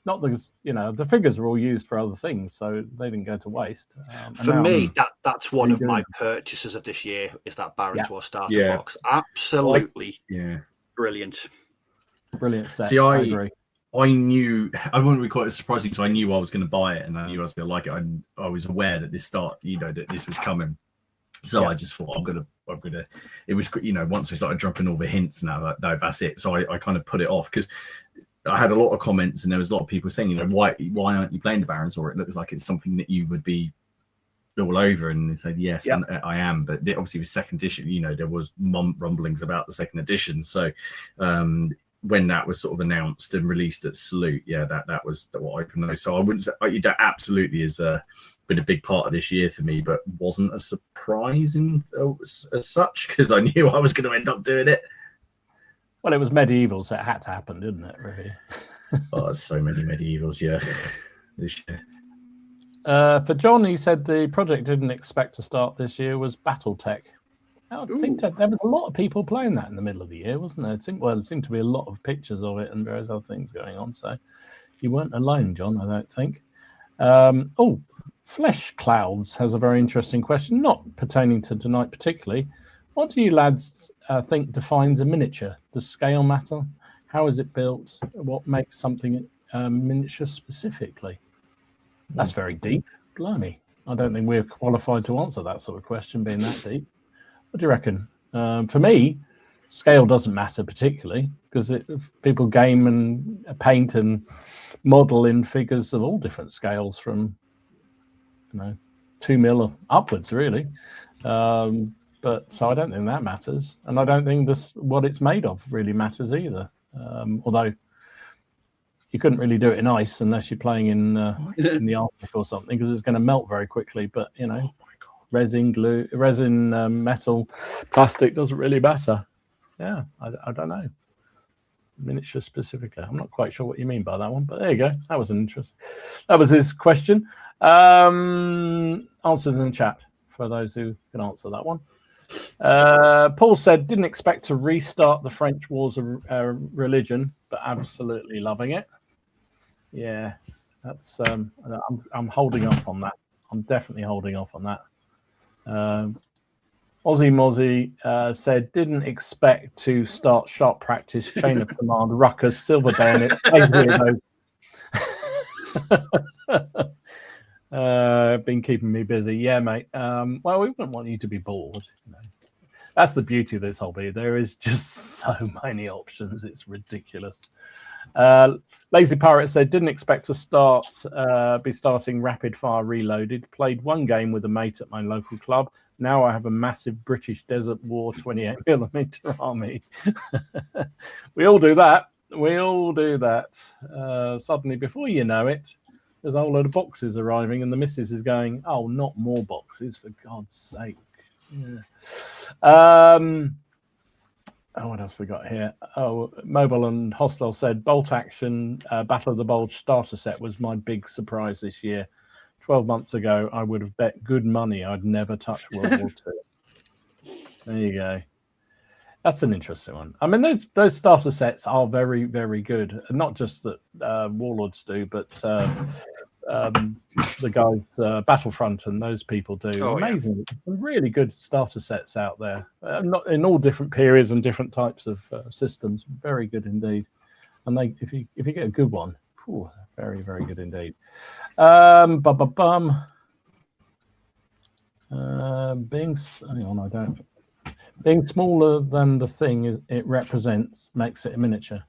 Not because, the figures were all used for other things, so they didn't go to waste. For me, that's one of my purchases of this year, is that Baron's War starter box. Absolutely brilliant. Brilliant set. See, I agree. I knew, I wouldn't be quite surprising because I knew I was going to buy it and I knew I was going to like it. I was aware that that this was coming. So I just thought I'm gonna. It was, once they started dropping all the hints, now that's it. So I kind of put it off because I had a lot of comments and there was a lot of people saying, why aren't you playing the Barons? Or it looks like it's something that you would be all over. And they said, yes, and I am. But obviously with second edition, there was rumblings about the second edition. So when that was sort of announced and released at Salute, that was what I can know. So I wouldn't say that absolutely has been a big part of this year for me, but wasn't a surprise as such because I knew I was going to end up doing it. Well, it was medieval, so it had to happen, didn't it, really? Oh, so many medievals, this year. For John, he said the project didn't expect to start this year was Battletech. I think that there was a lot of people playing that in the middle of the year, wasn't there? There seemed to be a lot of pictures of it and various other things going on. So you weren't alone, John, I don't think. Flesh Clouds has a very interesting question, not pertaining to tonight particularly. What do you lads think defines a miniature? Does scale matter? How is it built? What makes something miniature specifically? That's very deep. Blimey. I don't think we're qualified to answer that sort of question, being that deep. What do you reckon? For me, scale doesn't matter particularly because people game and paint and model in figures of all different scales from 2 mil upwards, really. But so I don't think that matters, and I don't think what it's made of really matters either. Although you couldn't really do it in ice unless you're playing in the Arctic or something, because it's going to melt very quickly. But resin, glue, metal, plastic doesn't really matter. Yeah, I don't know. Miniature specifically, I'm not quite sure what you mean by that one, but there you go. That was an interest. That was his question. Answers in the chat for those who can answer that one. Paul said, didn't expect to restart the French Wars of Religion, but absolutely loving it. Yeah, that's I'm holding off on that. I'm definitely holding off on that. Aussie Mozzie said, didn't expect to start sharp practice, Chain of Command, Ruckus, Silver Bayonet, been keeping me busy. Yeah, mate. Well, we wouldn't want you to be bored. That's the beauty of this hobby. There is just so many options. It's ridiculous. Lazy Pirate said, didn't expect to be starting Rapid Fire Reloaded. Played one game with a mate at my local club. Now I have a massive British Desert War 28mm army. We all do that. We all do that. Suddenly, before you know it, there's a whole load of boxes arriving, and the missus is going, oh, not more boxes, for God's sake. Yeah. What else we got here? Oh, Mobile and Hostel said, Bolt Action Battle of the Bulge starter set was my big surprise this year. 12 months ago, I would have bet good money I'd never touch World War II. There you go. That's an interesting one. I mean, those starter sets are very, very good. Not just that Warlords do, but the guys Battlefront and those people do. Amazing. Yeah. Really good starter sets out there. Not in all different periods and different types of systems. Very good indeed. And if you get a good one, very, very good indeed. Being smaller than the thing it represents makes it a miniature.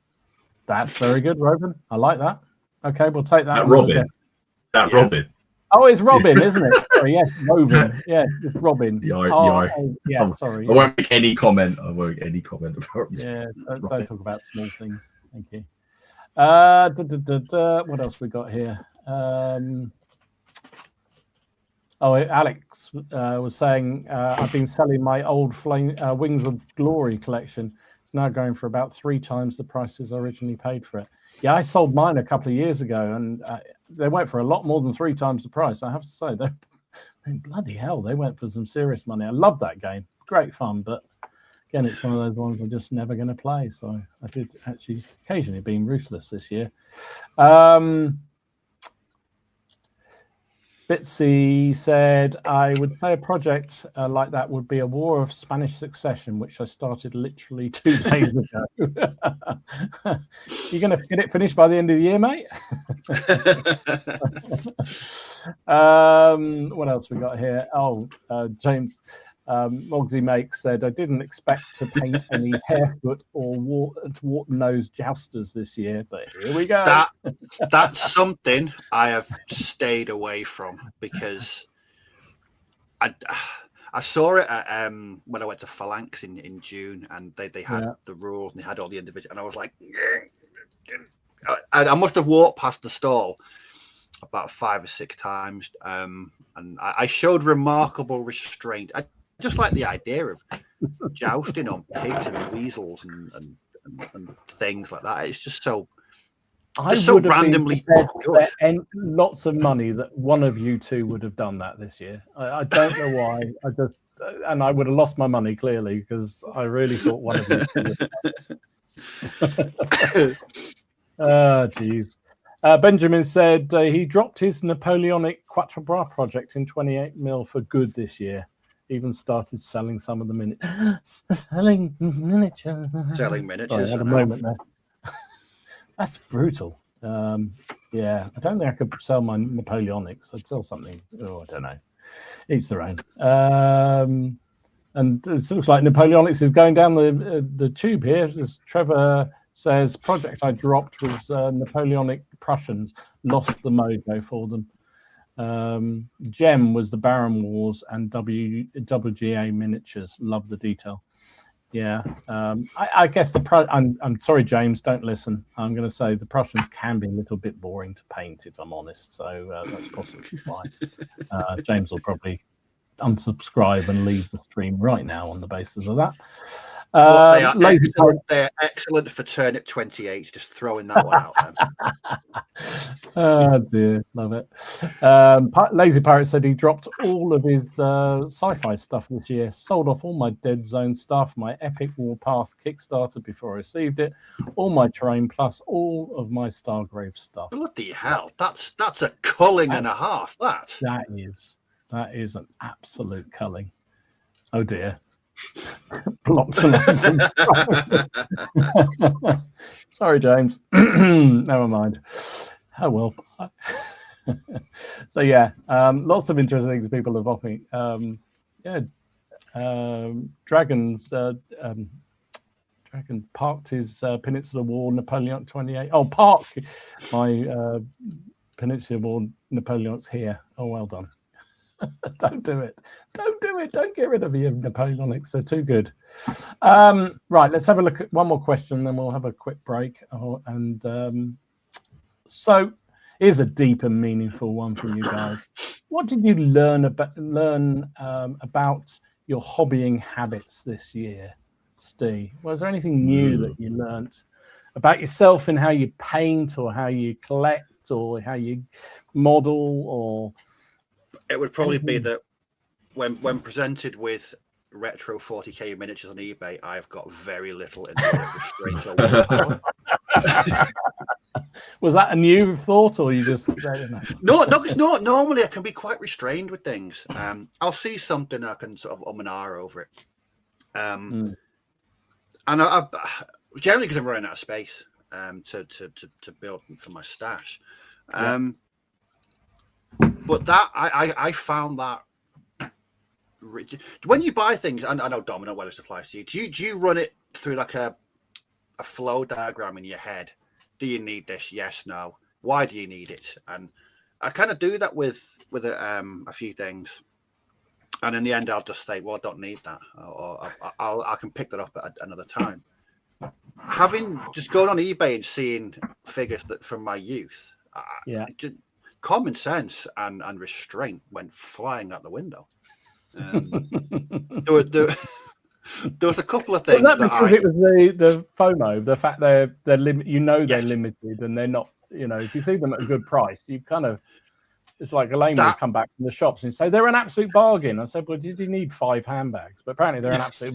That's very good, Robin. I like that. Okay, we'll take that. Robin. Robin. Oh, it's Robin, isn't it? Sorry, yes, Robin. Yeah, it's Robin. Sorry. I won't make any comment. About Yeah, don't talk about small things. Thank you. What else we got here? Alex was saying, I've been selling my old Wings of Glory collection. It's now going for about 3 times the prices I originally paid for it. Yeah, I sold mine a couple of years ago, and they went for a lot more than 3 times the price. I have to say, bloody hell, they went for some serious money. I love that game. Great fun, but again, it's one of those ones I'm just never going to play. So I did actually occasionally being ruthless this year. Bitsy said, I would say a project like that would be a War of Spanish Succession, which I started literally 2 days ago. You're going to get it finished by the end of the year, mate? What else we got here? James Mogsy Makes said, I didn't expect to paint any Harefoot or Wart-nosed jousters this year, but here we go. That's something I have stayed away from, because I saw it at, when I went to Phalanx in June, and they had the rules and they had all the individuals, and I was like, I must have walked past the stall about 5 or 6 times, and I showed remarkable restraint. I just like the idea of jousting on pigs and weasels and things like that. It's just so randomly good. And lots of money that one of you two would have done that this year. I don't know why. I would have lost my money clearly, because I really thought one of you two would have done it. Jeez. Benjamin said he dropped his Napoleonic Quatre Bras project in 28mm for good this year. Even started selling some of the miniatures. Selling miniatures. Sorry, I had a moment there. That's brutal. I don't think I could sell my Napoleonics. I'd sell something. I don't know. Each their own. And it looks like Napoleonics is going down the tube here. As Trevor says, project I dropped was Napoleonic Prussians. Lost the mojo for them. Gem was the Baron Wars and WGA miniatures. Love the detail. Yeah, I guess I'm sorry, James, don't listen. I'm going to say the Prussians can be a little bit boring to paint, if I'm honest. So that's possibly why. James will probably unsubscribe and leave the stream right now on the basis of that. They're excellent for Turnip 28. Just throwing that one out. Oh dear, love it. Lazy Pirate said he dropped all of his sci-fi stuff this year. Sold off all my Dead Zone stuff, my Epic Warpath Kickstarter before I received it, all my terrain, plus all of my Stargrave stuff. Bloody hell, that's a culling and a half. That is an absolute culling. Oh dear. Blocked and sorry, James. Never mind. Oh well. So lots of interesting things people are offering. Dragon parked his Peninsula War Napoleon 28. Oh, park my Peninsula War Napoleon's here. Oh, well done. Don't do it. Don't do it. Don't get rid of your Napoleonics. They're too good. Right, let's have a look at one more question, then we'll have a quick break. So here's a deep and meaningful one from you guys. What did you learn about your hobbying habits this year, Steve? Was there anything new that you learnt about yourself and how you paint or how you collect or how you model? Or it would probably be that when presented with retro 40k miniatures on eBay, I've got very little in the way of restraint or willpower. Was that a new thought, or you just No, because normally I can be quite restrained with things. I'll see something, I can sort of and ah over it. And I generally, because I'm running out of space to build for my stash. But that I found that when you buy things, and I know Dominic, whether it applies to you, do you run it through like a flow diagram in your head? Do you need this? Yes, no. Why do you need it? And I kind of do that with a few things, and in the end, I'll just say, well, I don't need that, or I can pick that up at another time. Having just gone on eBay and seeing figures that from my youth, common sense and restraint went flying out the window. There was a couple of things. Was that because it was the FOMO, the fact they're they're limited and they're not. If you see them at a good price, you kind of. It's like Elaine would come back from the shops and say they're an absolute bargain. I said, well, did you need 5 handbags? But apparently they're an absolute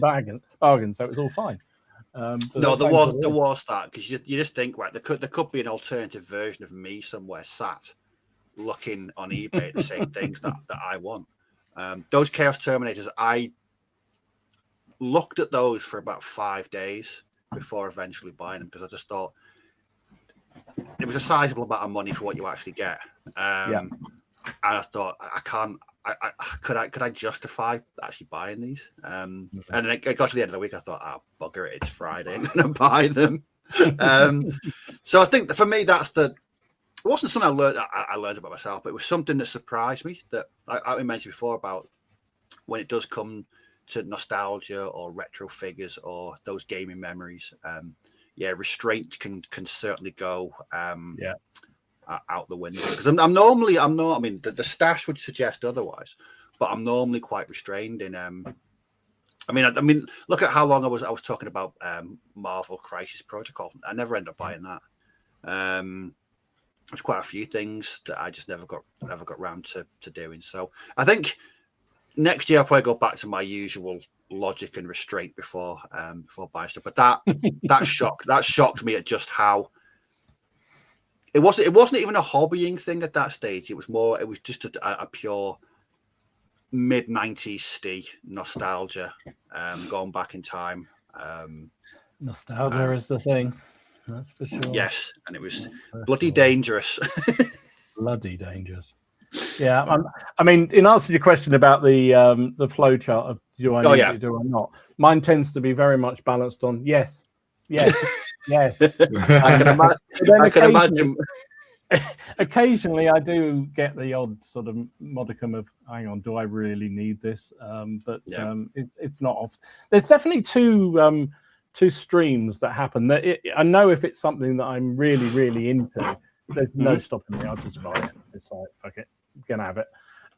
bargain, so it was all fine. No, there was that, because you just think, right, there could be an alternative version of me somewhere sat looking on eBay at the same things that I want. Those Chaos Terminators, I looked at those for about 5 days before eventually buying them, because I just thought it was a sizable amount of money for what you actually get. And I thought, could I justify actually buying these? And then it got to the end of the week, I thought, bugger it, it's Friday, I'm going to buy them. So I think for me, it wasn't something I learned about myself, but it was something that surprised me, that I mentioned before about when it does come to nostalgia or retro figures or those gaming memories. Restraint can certainly go out the window, because I'm not. I mean, the stash would suggest otherwise, but I'm normally quite restrained in. I mean, look at how long I was talking about Marvel Crisis Protocol. I never ended up buying that. There's quite a few things that I just never got around to doing. So I think next year I'll probably go back to my usual logic and restraint before buying stuff. But that shocked me at just how it wasn't even a hobbying thing at that stage. It was just a pure mid-90s Steve nostalgia, going back in time. Nostalgia is the thing, that's for sure. Yes, and it was bloody dangerous. Bloody dangerous. Yeah, I mean, in answer to your question about the flow chart of do I need it, do I not? Mine tends to be very much balanced on yes. I can imagine. Occasionally, I do get the odd sort of modicum of, hang on, do I really need this? But it's not often. There's definitely two streams that happen. I know if it's something that I'm really, really into, there's no stopping me. I'll just buy it. It's like, fuck it, gonna have it.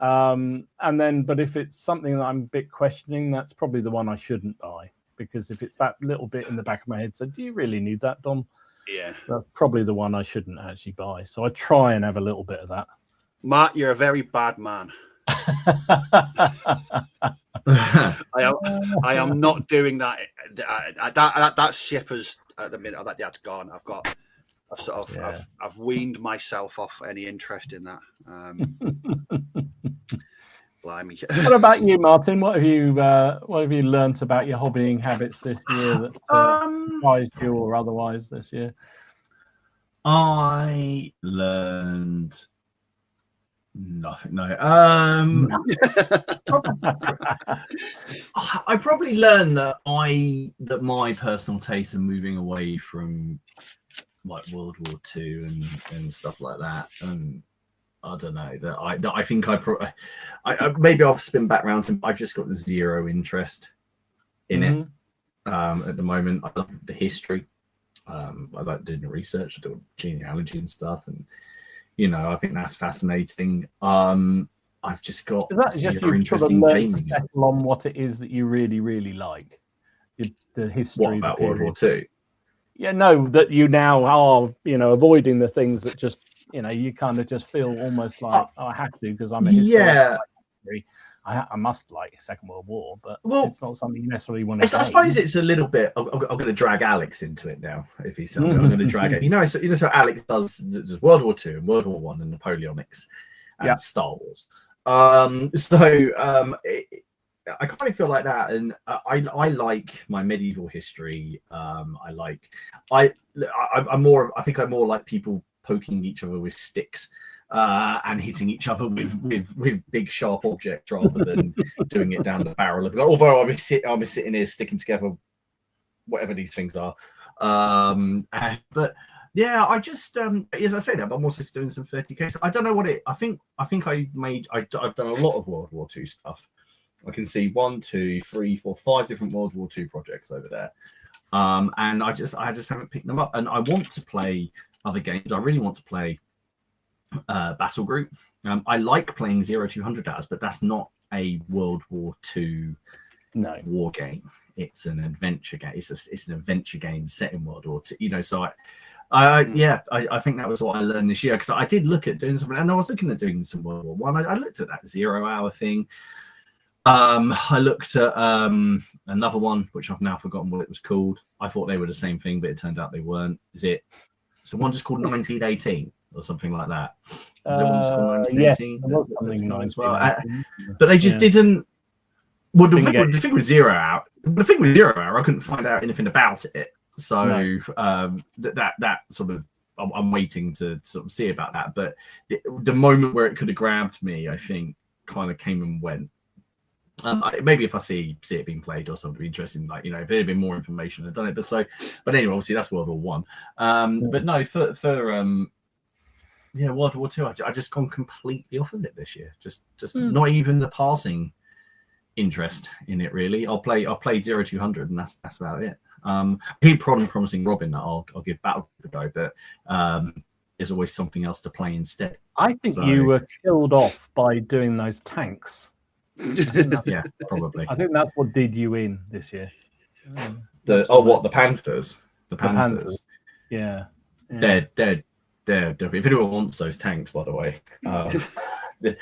But if it's something that I'm a bit questioning, that's probably the one I shouldn't buy, because if it's that little bit in the back of my head, so do you really need that, Dom? Yeah, that's probably the one I shouldn't actually buy. So I try and have a little bit of that. Matt, you're a very bad man. I am not doing that. That ship has, at the minute that that's gone. I've weaned myself off any interest in that. Blimey. What about you, Martin? What have you learnt about your hobbying habits this year that surprised you or otherwise this year? I learned Nothing. No. I probably learned that my personal tastes are moving away from like World War II and stuff like that, and I don't know that I think I maybe I'll spin back around to I've just got zero interest in it at the moment. I love the history. I like doing the research, I do genealogy and stuff, and I think that's fascinating. I've just got zero interest in gaming. Settle on what it is that you really, really like. The history. What about World War II? Yeah, no, that you now are, avoiding the things that just, you kind of just feel almost like, I have to because I'm a historian. Yeah. I must like Second World War, but it's not something you necessarily want to. I suppose it's a little bit. I'm going to drag Alex into it now. If he's something, I'm going to drag it. So Alex does World War II and World War One and Napoleonics and Star Wars. I kind of feel like that, and I like my medieval history. I'm more. I think I'm more like people poking each other with sticks. And hitting each other with big sharp objects rather than doing it down the barrel of. Although I'm sitting here sticking together whatever these things are. But yeah, I just as I say that, I'm also doing some 30K. I don't know what it. I think I've done a lot of World War II stuff. I can see 1, 2, 3, 4, 5 different World War II projects over there. And I just haven't picked them up. And I want to play other games. I really want to play Battle Group. I like playing 0200 hours, but that's not a World War II war game. It's an adventure game. It's an adventure game set in World War II. So I think that was what I learned this year, because I did look at doing something, and I was looking at doing some World War One. I looked at that 0 hour thing. I looked at another one which I've now forgotten what it was called. I thought they were the same thing, but it turned out they weren't. So one just called 1918 or something like that. One just called 1918 as well. But they just didn't. Well, the thing with 0 hour. The thing with 0 hour, I couldn't find out anything about it. So that sort of, I'm waiting to sort of see about that. But the moment where it could have grabbed me, I think, kind of came and went. Maybe if I see it being played or something interesting, like if there had been more information, I'd done it. But anyway, obviously that's World War One. But no, for World War Two, I just gone completely off of it this year. Just not even the passing interest in it really. I'll play 0200, and that's about it. Keep promising Robin that I'll give Battle a go, but there's always something else to play instead. I think you were killed off by doing those tanks. Yeah, probably. I think that's what did you in this year. The Panthers? The Panthers. Yeah. They're if anyone wants those tanks, by the way. They're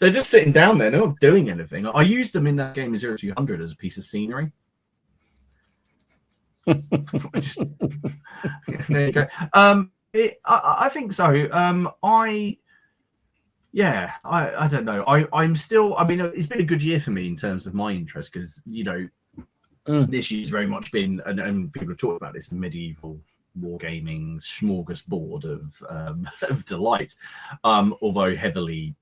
just sitting down there, they're not doing anything. I used them in that game of 0200 as a piece of scenery. There you go. I think so. I don't know. I'm still. I mean, it's been a good year for me in terms of my interest, because this year's very much been, and people have talked about this, medieval wargaming smorgasbord of delight, although heavily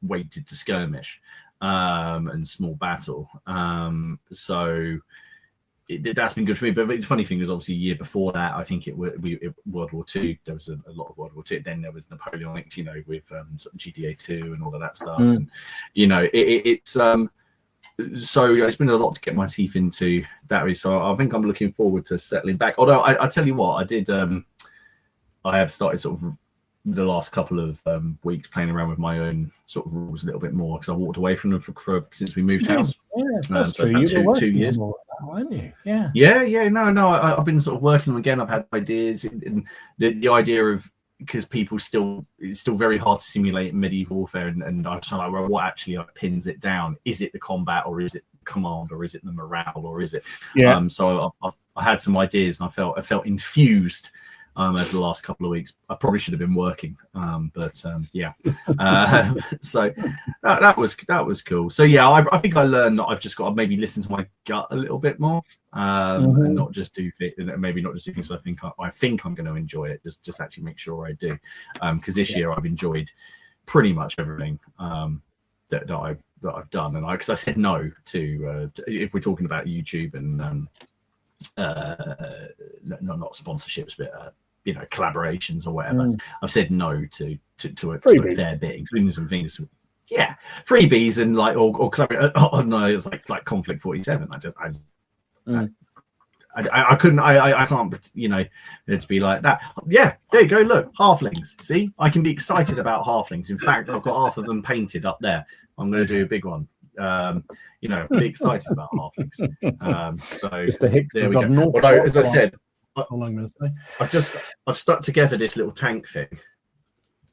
weighted to skirmish and small battle. So that's been good for me. But the funny thing is, obviously, a year before that, I think World War II. There was a lot of World War II. Then there was Napoleonics, with sort of GDA 2 and all of that stuff. And it's so it's been a lot to get my teeth into that way. So I think I'm looking forward to settling back. Although I tell you what, I have started sort of the last couple of weeks playing around with my own sort of rules a little bit more, because I walked away from them for since we moved house. Yeah, that's true. About 2 years. Weren't you? Yeah. No. I've been sort of working them again. I've had ideas, and the idea of, because it's still very hard to simulate medieval warfare, and I'm trying like, well, what actually pins it down? Is it the combat, or is it command, or is it the morale, or is it? So I had some ideas, and I felt infused over the last couple of weeks. I probably should have been working, but yeah. So that was cool. So yeah, I think I learned that I've just got to maybe listen to my gut a little bit more, and not just do maybe not just do things I think I'm going to enjoy it. Just actually make sure I do, because this year I've enjoyed pretty much everything that I've done, and because I said no to if we're talking about YouTube and not sponsorships, but collaborations or whatever. I've said no to a fair bit, including some things. Yeah, freebies and or collaborate. Oh no, it's like Conflict 47. I couldn't. I can't. To be like that. Yeah, there you go. Look, halflings. See, I can be excited about halflings. In fact, I've got half of them painted up there. I'm going to do a big one. Be excited about halflings. So there we go. Although, as I said, I've stuck together this little tank thing.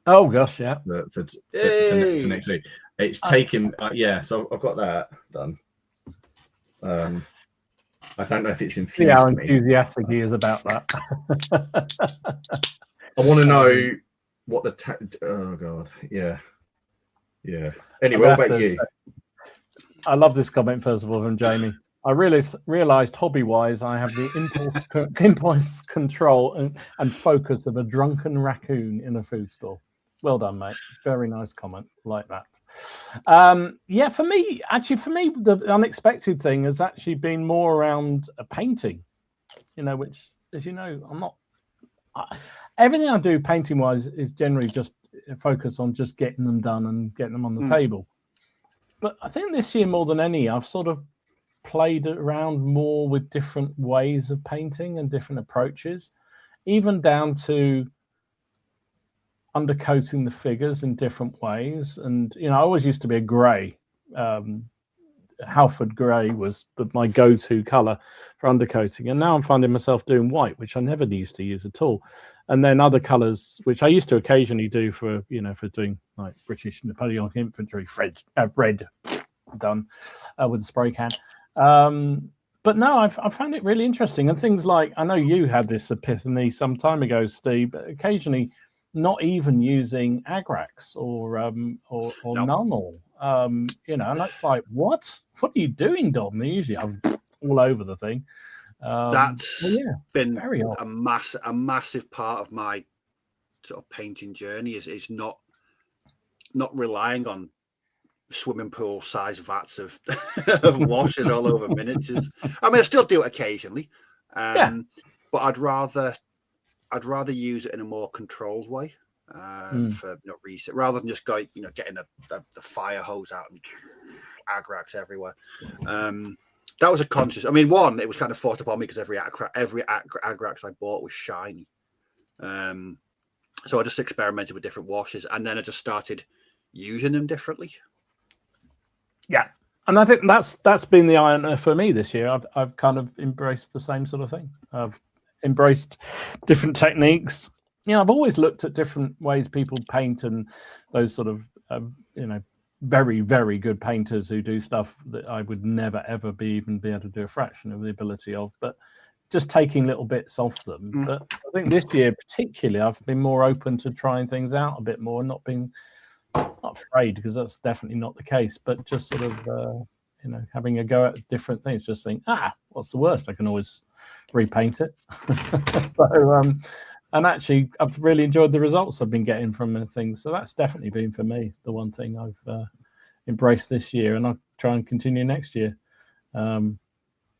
Oh gosh, yeah. For next week, it's taken. So I've got that done. I don't know if it's infused. See how enthusiastic he is about that. I want to know what the oh god, yeah. Anyway, what about you? I love this comment first of all from Jamie. I realized hobby-wise, I have the impulse control and focus of a drunken raccoon in a food store. Well done, mate. Very nice comment. Like that. For me, the unexpected thing has actually been more around painting. Which, as you know, I'm not. Everything I do painting-wise is generally just focus on just getting them done and getting them on the table. But I think this year more than any, I've sort of played around more with different ways of painting and different approaches, even down to undercoating the figures in different ways. And I always used to be a grey. Halford grey was my go-to colour for undercoating, and now I'm finding myself doing white, which I never used to use at all. And then other colours, which I used to occasionally do for doing like British Napoleonic infantry, red done with a spray can. But no, I found it really interesting. And things like, I know you had this epiphany some time ago, Steve, but occasionally not even using Agrax or Null. And that's like, what are you doing, Dom? Usually I'm all over the thing. That's been very a massive part of my sort of painting journey is not relying on swimming pool size vats of washes all over miniatures. I mean, I still do it occasionally, but I'd rather use it in a more controlled way for reset, rather than just going getting the fire hose out and Agrax everywhere. That was a conscious. I mean, one, it was kind of forced upon me because every Agrax I bought was shiny. So I just experimented with different washes, and then I just started using them differently. Yeah, and I think that's been the eye-opener for me this year. I've kind of embraced the same sort of thing. I've embraced different techniques. I've always looked at different ways people paint and those sort of very, very good painters who do stuff that I would never, ever be able to do a fraction of the ability of, but just taking little bits off them. But I think this year particularly, I've been more open to trying things out a bit more and not being afraid, because that's definitely not the case, but just sort of, having a go at different things, just think, what's the worst? I can always repaint it. And actually, I've really enjoyed the results I've been getting from things. So that's definitely been, for me, the one thing I've embraced this year, and I'll try and continue next year.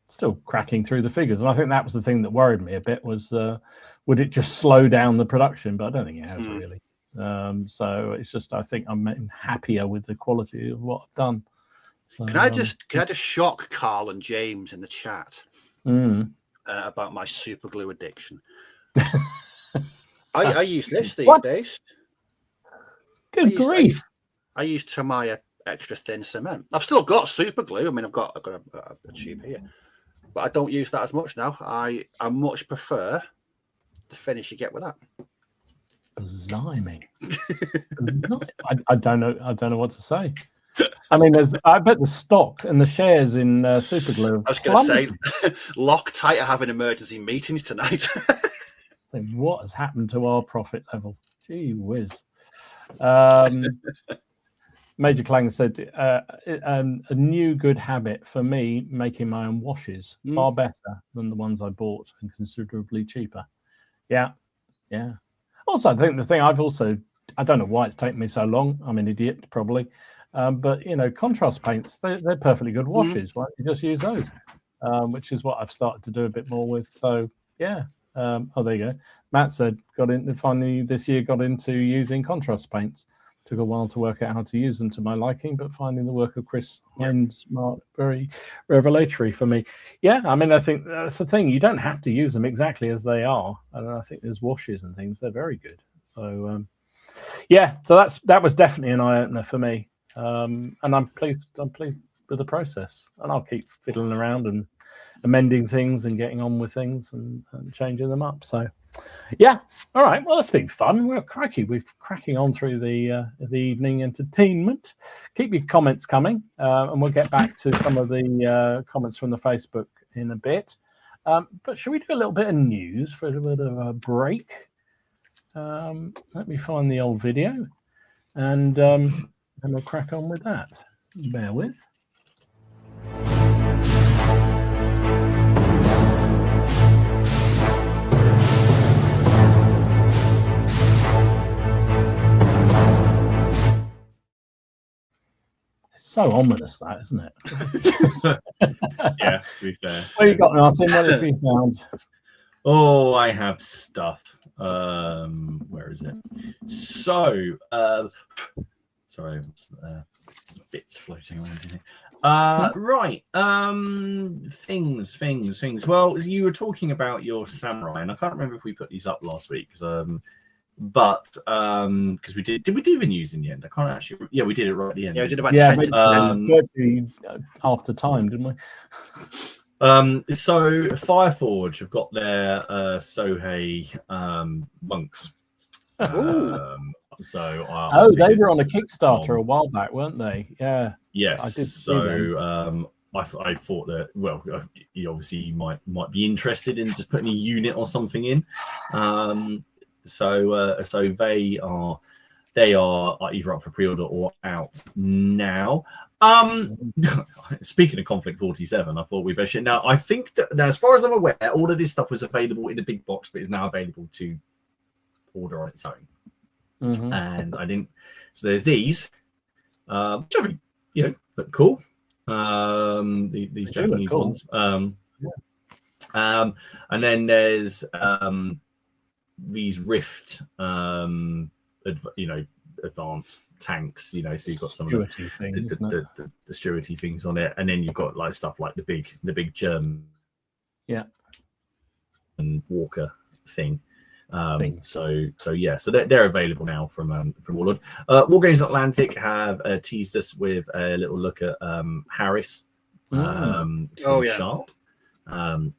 Still cracking through the figures. And I think that was the thing that worried me a bit, was would it just slow down the production? But I don't think it has really. So it's just, I think I'm happier with the quality of what I've done. So, can I just shock Carl and James in the chat about my super glue addiction? I use this these days. Good grief! I use Tamiya extra thin cement. I've still got super glue. I mean, I've got a tube here, but I don't use that as much now. I much prefer the finish you get with that. Blimey! I don't know what to say. I mean, I bet the stock and the shares in super glue. I was going to say, Loctite are having emergency meetings tonight. What has happened to our profit level? Gee whiz. Major Clang said, a new good habit for me, making my own washes, far better than the ones I bought and considerably cheaper. Yeah. Also, I think the thing I don't know why it's taken me so long. I'm an idiot, probably. But, contrast paints, they're perfectly good washes. Why don't you just use those? Which is what I've started to do a bit more with. So, yeah. There you go. Matt said, finally this year got into using contrast paints. Took a while to work out how to use them to my liking, but finding the work of Chris Hines very revelatory for me. Yeah, I mean, I think that's the thing. You don't have to use them exactly as they are. And I think there's washes and things. They're very good. So, so that was definitely an eye-opener for me. And I'm pleased with the process. And I'll keep fiddling around and amending things and getting on with things and changing them up. So, yeah. All right. Well, that's been fun. We're cracking on through the evening entertainment. Keep your comments coming, and we'll get back to some of the comments from the Facebook in a bit. But should we do a little bit of news for a little bit of a break? Let me find the old video, and then we'll crack on with that. Bear with. So ominous, that, isn't it? Yeah, to be fair. What you got, Martin? What have you found? Oh, I have stuff. Where is it? So, sorry, bits floating around in here. Right. Things. Well, you were talking about your samurai, and I can't remember if we put these up last week because because we did we do the news in the end? I can't actually. Yeah, we did it right at the end. Yeah, we did about 10 virtually after time, didn't we? So Fireforge have got their Sohei monks. So they were on a Kickstarter a while back, weren't they? Yeah. Yes. I did. So I thought that you might be interested in just putting a unit or something in. So they are either up for pre-order or out now. Speaking of Conflict 47, I thought we better. Now I think that as far as I'm aware, all of this stuff was available in a big box, but is now available to order on its own. And I didn't. So there's these, which I think look cool. These Japanese ones. And then there's these Rift, advanced tanks. So you've got some of the stewardity things on it, and then you've got like stuff like the big German, and Walker thing. So they're available now from Warlord. Wargames Atlantic have teased us with a little look at Harris. Sharp.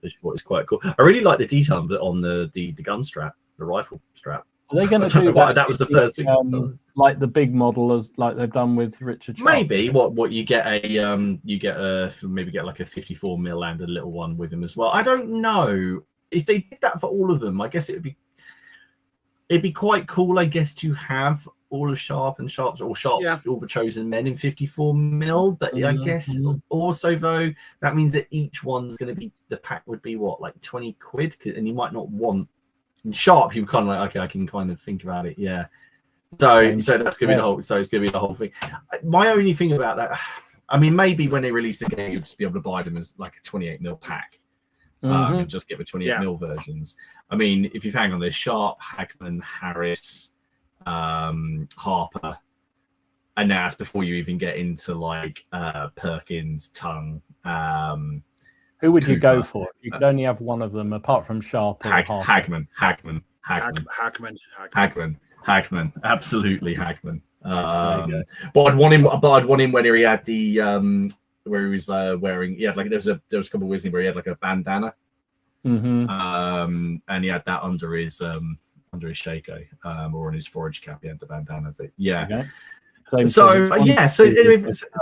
Which I thought was quite cool. I really like the detail on the gun strap, the rifle strap. Are they going to do that? That was the first thing. Like the big model, as like they've done with Richard Sharp. Maybe what you get like a 54mm and a little one with him as well. I don't know if they did that for all of them. I guess it'd be quite cool, I guess, to have all of Sharp's all the chosen men in 54mm. But I guess also though that means that each one's going to be, the pack would be what, like 20 quid, and you might not want. In Sharp, you're kind of like, okay, I can kind of think about it, yeah. So that's going to be the whole. So it's going to be the whole thing. My only thing about that, I mean, maybe when they release the game, you'll just be able to buy them as like a 28mm pack. And just get the 28mm versions. I mean, if you hang on, there's Sharp, Hagman, Harris, Harper, and that's before you even get into like Perkins, Tongue. Who would you go for? You could only have one of them, apart from Sharp or Hagman. Absolutely Hagman. But I'd want him when he had the where he was wearing. He had like there was a couple of weeks where he had like a bandana. And he had that under his shako, or on his forage cap. He had the bandana. But yeah. Okay. So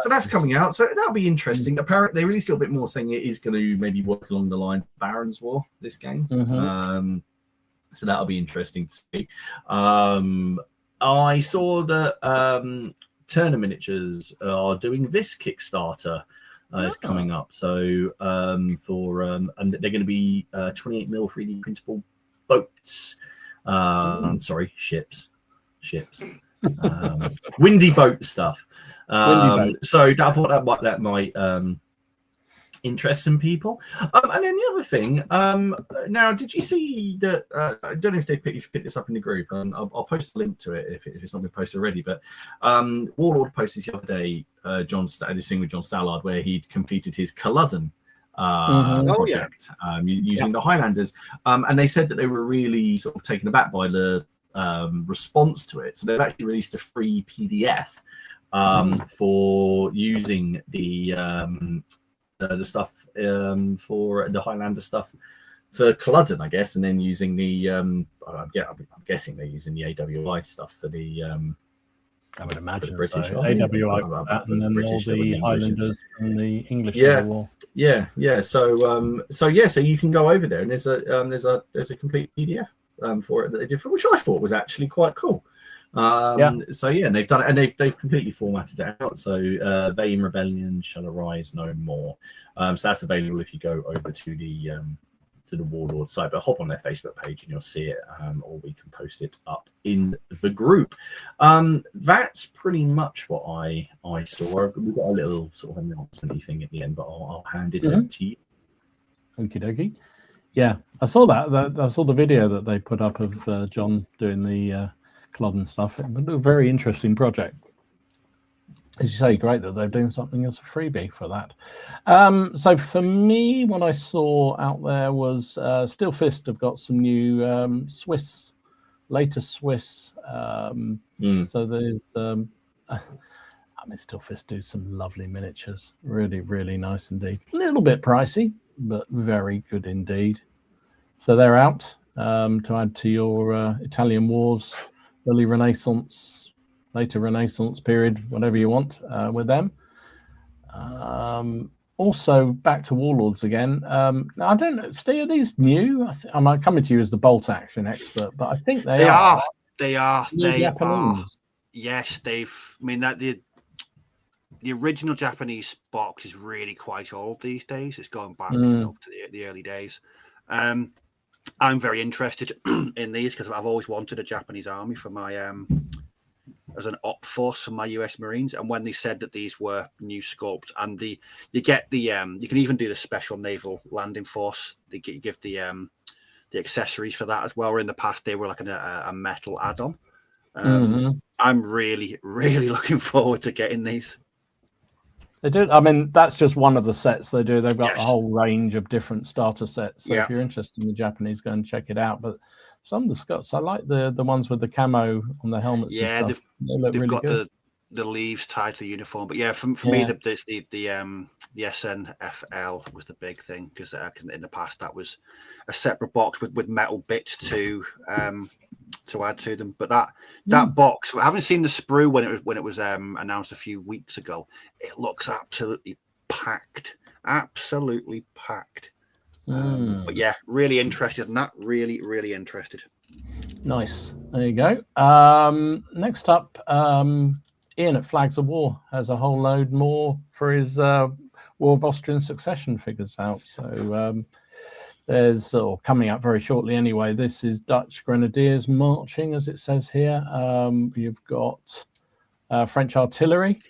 that's coming out. So that'll be interesting. Apparently, they released a little bit more, saying it is going to maybe work along the line of Baron's War, this game. So that'll be interesting to see. I saw that Turner Miniatures are doing this Kickstarter. It's coming up. So and they're going to be 28mm 3D printable boats. Sorry, ships. Windy boat stuff. So I thought that might interest some people. And then the other thing, now, did you see that? I don't know if you picked this up in the group. I'll post a link to it if it's not been posted already. But Warlord posted the other day, this thing with John Stallard, where he'd completed his Culloden project using the Highlanders, and they said that they were really sort of taken aback by the response to it. So they've actually released a free PDF for using the stuff for the Highlander stuff for Culloden, I guess, and then using the I'm guessing they're using the AWI stuff for the I would imagine the British AWI for that, and then British, all the Highlanders and the English war. So you can go over there, and there's a complete PDF for it that they did, which I thought was actually quite cool. And they've done it, and they've completely formatted it out. So Vain Rebellion shall arise no more. So that's available if you go over to the Warlord site, but hop on their Facebook page and you'll see it, or we can post it up in the group. That's pretty much what I saw. We've got a little sort of announcement thing at the end, but I'll hand it over to you. Okie dokie. Yeah, I saw that. I saw the video that they put up of John doing the Culloden stuff. It was a very interesting project. As you say, great that they're doing something as a freebie for that. So for me, what I saw out there was Steel Fist have got some new latest Swiss. So there's, Steel Fist do some lovely miniatures. Really, really nice indeed. A little bit pricey, but very good indeed. So they're out to add to your Italian Wars, early Renaissance, later Renaissance period, whatever you want with them. Also, back to Warlords again. Now, I don't know, Steve, are these new? I might come to you as the bolt action expert, but I think they are. They are. Japanese. Yes, they've. I mean, that the original Japanese box is really quite old these days. It's going back up to the early days. I'm very interested in these because I've always wanted a Japanese army for my as an op force for my US Marines. And when they said that these were new sculpts, and you get the you can even do the special naval landing force. You give the accessories for that as well. Where in the past they were like a metal add-on. I'm really, really looking forward to getting these. They do. I mean, that's just one of the sets they do. They've got a whole range of different starter sets. So if you're interested in the Japanese, go and check it out. But some of the Scots, I like the ones with the camo on the helmets. Yeah, and stuff. They look really got good. the leaves tied to the uniform. But yeah, for me, the SNFL was the big thing because in the past that was a separate box with metal bits to add to them. But that box, I haven't seen the sprue when it was announced a few weeks ago. It looks absolutely packed. But yeah, really interested in that. Really, really interested. Nice. There you go. Next up, Ian at Flags of War has a whole load more for his War of Austrian Succession figures out. So there's coming up very shortly anyway. This is Dutch Grenadiers marching, as it says here. You've got French artillery.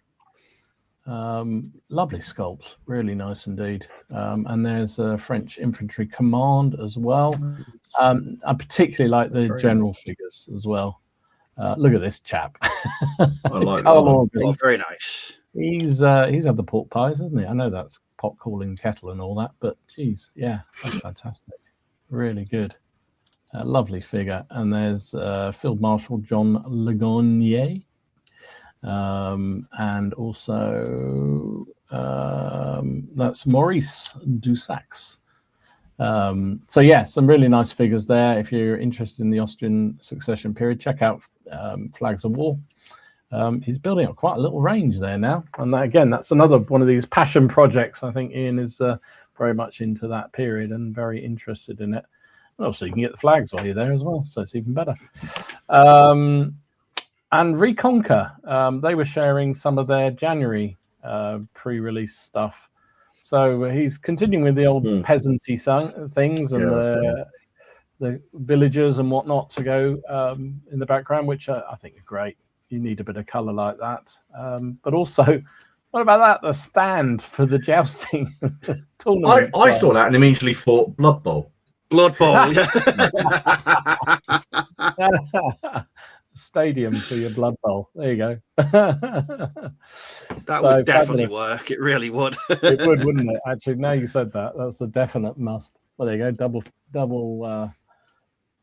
Lovely sculpts, really nice indeed. And there's a French infantry command as well. I particularly like the general figures as well. Look at this chap. I like Carl very nice. He's had the pork pies, hasn't he? I know that's pot calling kettle and all that, but geez, yeah, that's fantastic. Really good. Lovely figure. And there's Field Marshal John Ligonier. And also that's Maurice Dussac. So yeah, some really nice figures there. If you're interested in the Austrian succession period, check out Flags of War. He's building up quite a little range there now, and that's another one of these passion projects. I think Ian is very much into that period and very interested in it. Oh, so you can get the flags while you're there as well, so it's even better. And Reconquer, they were sharing some of their January pre-release stuff. So he's continuing with the old peasanty things and the villagers and whatnot to go in the background, which I think are great. You need a bit of colour like that. But also, what about that? The stand for the jousting tournament. I saw that and immediately thought Blood Bowl. Blood Bowl, yeah. Stadium for your Blood Bowl. There you go. That would definitely work. It really would. It would, wouldn't it? Actually, now you said that, that's a definite must. Well, there you go.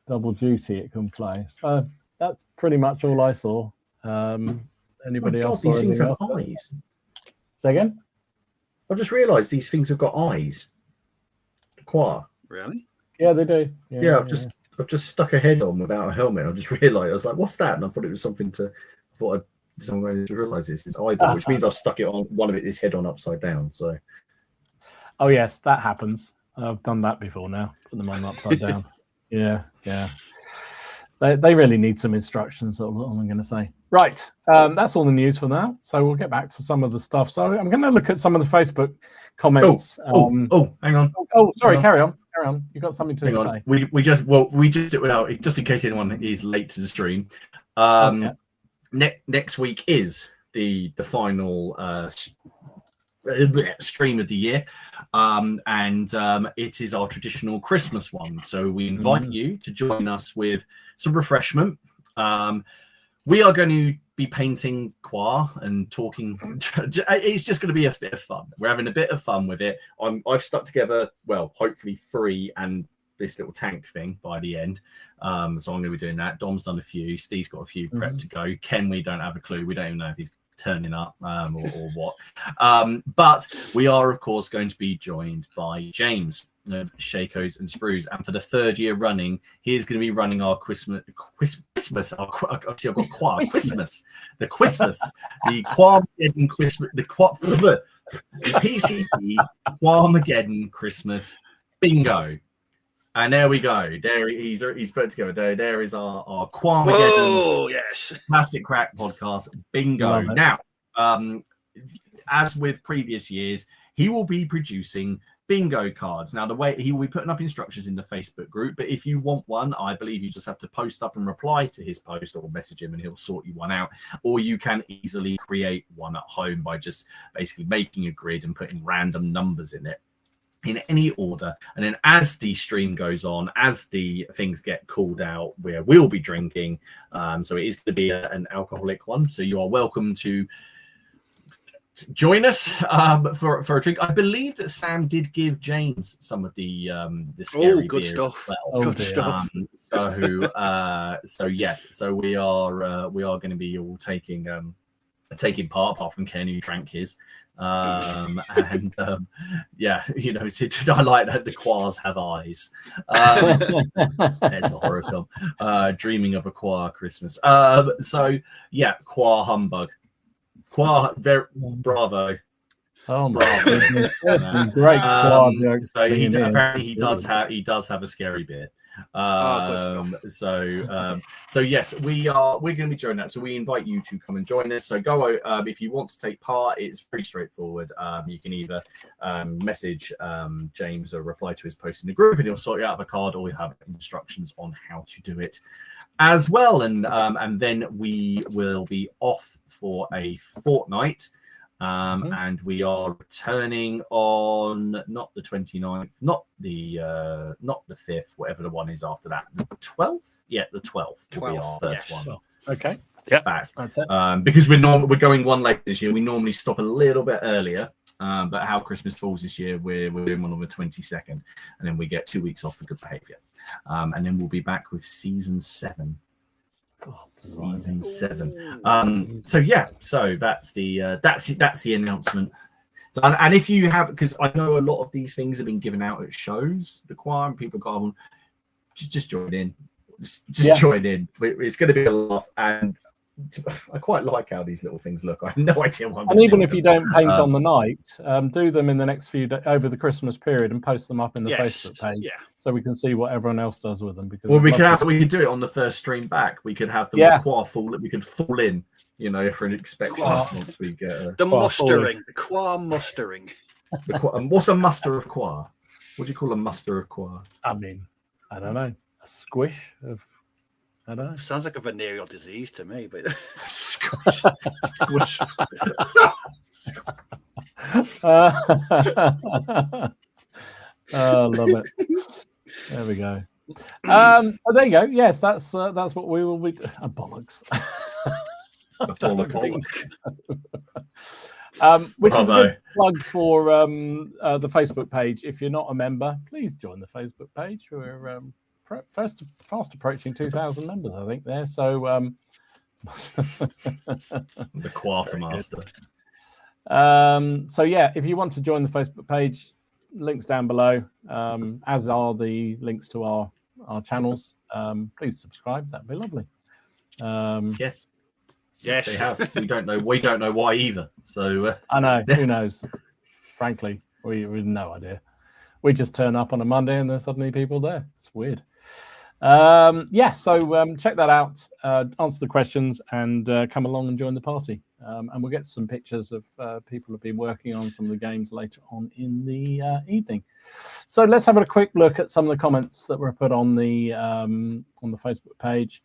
Double duty it can play. So that's pretty much all I saw. Anybody else? These things have eyes. Say again? I've just realised these things have got eyes. Quar. Really? Yeah, they do. Yeah, I've just stuck a head on without a helmet. I just realised, I was like, "What's that?" And I thought it was something to. I thought someone to realise this is eyeball, which means I've stuck it on one of its head on upside down. So. Oh yes, that happens. I've done that before now. Put them on upside down. Yeah. They really need some instructions. That's all I'm going to say. Right, that's all the news for now. So we'll get back to some of the stuff. So I'm going to look at some of the Facebook comments. Hang on. Oh, sorry. Carry on. You got something to say? We just did it without, just in case anyone is late to the stream. Next week is the final stream of the year, and it is our traditional Christmas one. So we invite you to join us with some refreshment. We are going to be painting Quar and talking. It's just going to be a bit of fun. We're having a bit of fun with it. I've stuck together, well, hopefully 3 and this little tank thing by the end. So I'm going to be doing that. Dom's done a few. Steve's got a few prep to go. Ken, we don't have a clue. We don't even know if he's turning up or what. But we are, of course, going to be joined by James of Shakos and Sprues, and for the 3rd year running, he is going to be running our Christmas. The Quarmageddon Christmas, the PCP Quarmageddon Christmas bingo. And there we go. There he's put together. There is our Quarmageddon Plastic Crack podcast bingo. Now, as with previous years, he will be producing bingo cards. Now, the way he will be putting up instructions in the Facebook group, but if you want one, I believe you just have to post up and reply to his post or message him and he'll sort you one out. Or you can easily create one at home by just basically making a grid and putting random numbers in it in any order. And then as the stream goes on, as the things get called out, where we'll be drinking. So it is going to be an alcoholic one. So you are welcome to join us for a drink. I believe that Sam did give James some of the scary good beer stuff. as well. Good stuff. So yes, so we are going to be all taking part, apart from Ken who drank his. Yeah, you know, I like that the Quars have eyes. It's a horror film. Dreaming of a Quar Christmas. So yeah, Quar humbug. Quar, bravo. Oh my goodness. Some great Quar jokes. So apparently he does have a scary beard. So yes, we're going to be joining that. So we invite you to come and join us. So go if you want to take part. It's pretty straightforward. You can either message James or reply to his post in the group, and he'll sort you out of a card, or we have instructions on how to do it as well. And then we will be off for a fortnight. And we are returning on not the 29th, not the 5th, whatever the one is after that. The 12th? Yeah, the 12th will be our first one. Okay. Yeah. Back. That's it. Because we're going one late this year. We normally stop a little bit earlier. But how Christmas falls this year, we're doing one on the 22nd. And then we get 2 weeks off for good behavior. And then we'll be back with season 7. Season 7. So yeah, so that's the announcement. And if you have, because I know a lot of these things have been given out at shows, the Quar, and people go on, just join in. Just join in. It's going to be a laugh, and I quite like how these little things look. I have no idea what I'm And gonna even do if with you them. don't paint on the night, do them in the next few days over the Christmas period and post them up in the Yes. Facebook page, Yeah. so we can see what everyone else does with them. Because Well, I'd we love could do it on the first stream back. We could have them Yeah. we could fall in, for an inspection Quar. once we get The Quar mustering, the quar mustering. what's a muster of quar? What do you call a muster of quar? I mean, I don't know, a squish of, I don't know. Sounds like a venereal disease to me, but Squish. Squish. Love it. There we go. So there you go. Yes, that's what we will be. Bollocks. Which is a good plug for the Facebook page. If you're not a member, please join the Facebook page. We're fast approaching 2,000 members, I think. There, so the quartermaster. So yeah, if you want to join the Facebook page, links down below, as are the links to our channels. Please subscribe. That'd be lovely. Yes. yes, They have. We don't know why either. So I know. Who knows? Frankly, we have no idea. We just turn up on a Monday and there's suddenly people there. It's weird. So check that out. Answer the questions and come along and join the party. And we'll get some pictures of people who've been working on some of the games later on in the evening. So let's have a quick look at some of the comments that were put on the Facebook page.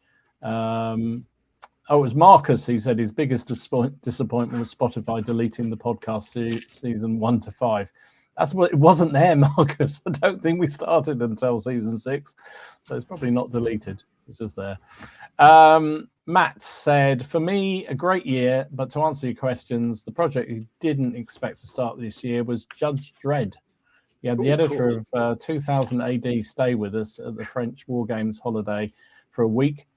It was Marcus. He said his biggest disappointment was Spotify deleting the podcast season 1 to 5. That's what it wasn't there, Marcus. I don't think we started until season 6, so it's probably not deleted. It's just there. Matt said, for me, a great year, but to answer your questions, the project he didn't expect to start this year was Judge Dredd. Yeah, the editor of 2000 AD stay with us at the French Wargames holiday for a week.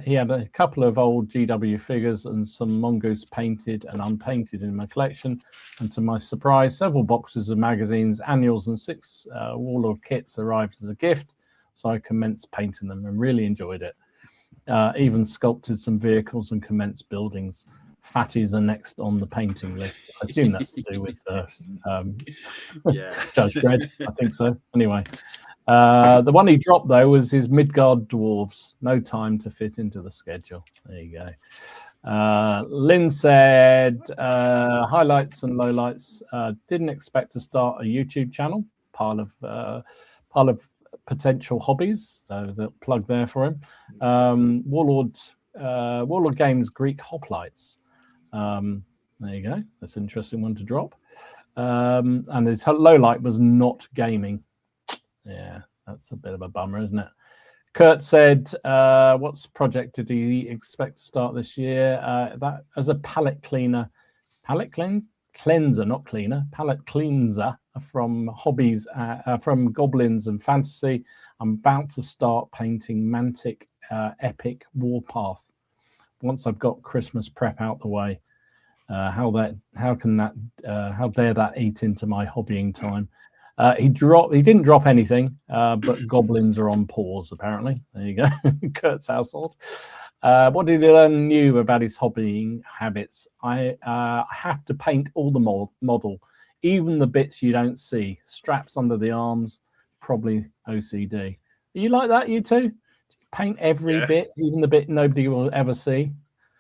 He had a couple of old GW figures and some mongoose painted and unpainted in my collection. And to my surprise, several boxes of magazines, annuals, and 6 Warlord kits arrived as a gift. So I commenced painting them and really enjoyed it. Even sculpted some vehicles and commenced buildings. Fatties are next on the painting list. I assume that's to do with Judge Dredd. I think so. Anyway. The one he dropped, though, was his Midgard dwarves. No time to fit into the schedule. There you go. Lynn said, highlights and lowlights. Didn't expect to start a YouTube channel. Pile of potential hobbies. So there's a plug there for him. Warlord Games Greek hoplites. There you go. That's an interesting one to drop. And his lowlight was not gaming. Yeah, that's a bit of a bummer, isn't it? Kurt said, what's project did he expect to start this year? That as a palette cleanser, not cleaner, palette cleanser from hobbies, from Goblins and Fantasy. I'm about to start painting Mantic Epic Warpath. Once I've got Christmas prep out the way, how dare that eat into my hobbying time? He didn't drop anything, but goblins are on pause, apparently. There you go. Kurt's household. What did he learn new about his hobbying habits? I have to paint all the model, even the bits you don't see. Straps under the arms, probably OCD. Are you like that, you two? Paint every bit, even the bit nobody will ever see?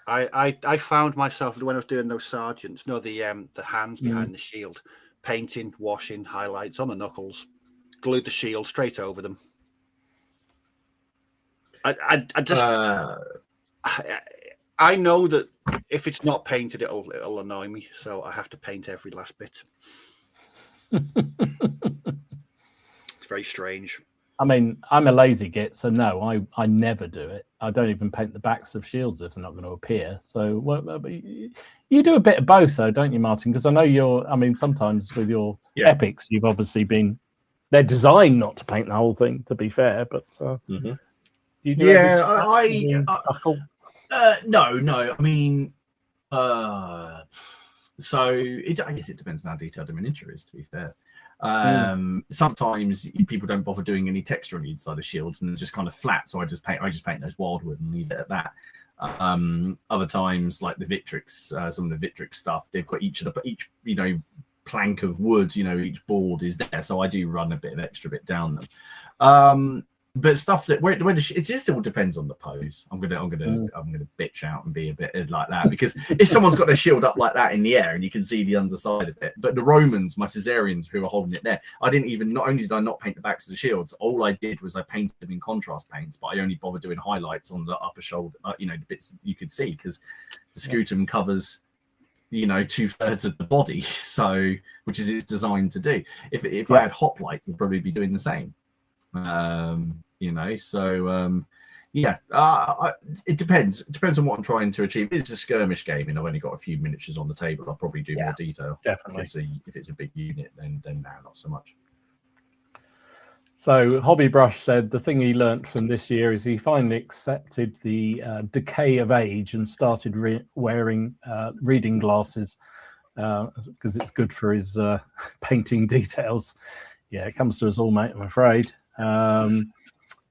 I found myself, when I was doing those sergeants, the hands behind the shield, painting, washing, highlights on the knuckles, glued the shield straight over them. I know that if it's not painted, it'll annoy me, so I have to paint every last bit. It's very strange. I mean, I'm a lazy git, so no, I never do it. I don't even paint the backs of shields if they're not going to appear. So you do a bit of both, though, don't you, Martin? Because I know sometimes with your epics, you've obviously they're designed not to paint the whole thing, to be fair, but you do no. I mean, so I guess it depends on how detailed the miniature is, to be fair. Sometimes people don't bother doing any texture on the inside of shields and they're just kind of flat, so I just paint those wildwood and leave it at that. Other times, like the Victrix, some of the Victrix stuff, they've got each plank of wood, each board is there, so I do run a bit of extra bit down them. But stuff that it just all depends on the pose. I'm gonna bitch out and be a bit like that, because if someone's got their shield up like that in the air and you can see the underside of it, but the Romans, my Caesarians who were holding it there, not only did I not paint the backs of the shields, all I did was I painted them in contrast paints, but I only bothered doing highlights on the upper shoulder, the bits you could see, because the scutum covers 2/3 of the body, so which is it's designed to do. If I had hoplites, I'd probably be doing the same. It depends. It depends on what I'm trying to achieve. It's a skirmish game, and I've only got a few miniatures on the table. I'll probably do more detail. Definitely. If it's a big unit, then now not so much. So Hobby Brush said the thing he learnt from this year is he finally accepted the decay of age and started wearing reading glasses because it's good for his painting details. Yeah, it comes to us all, mate, I'm afraid.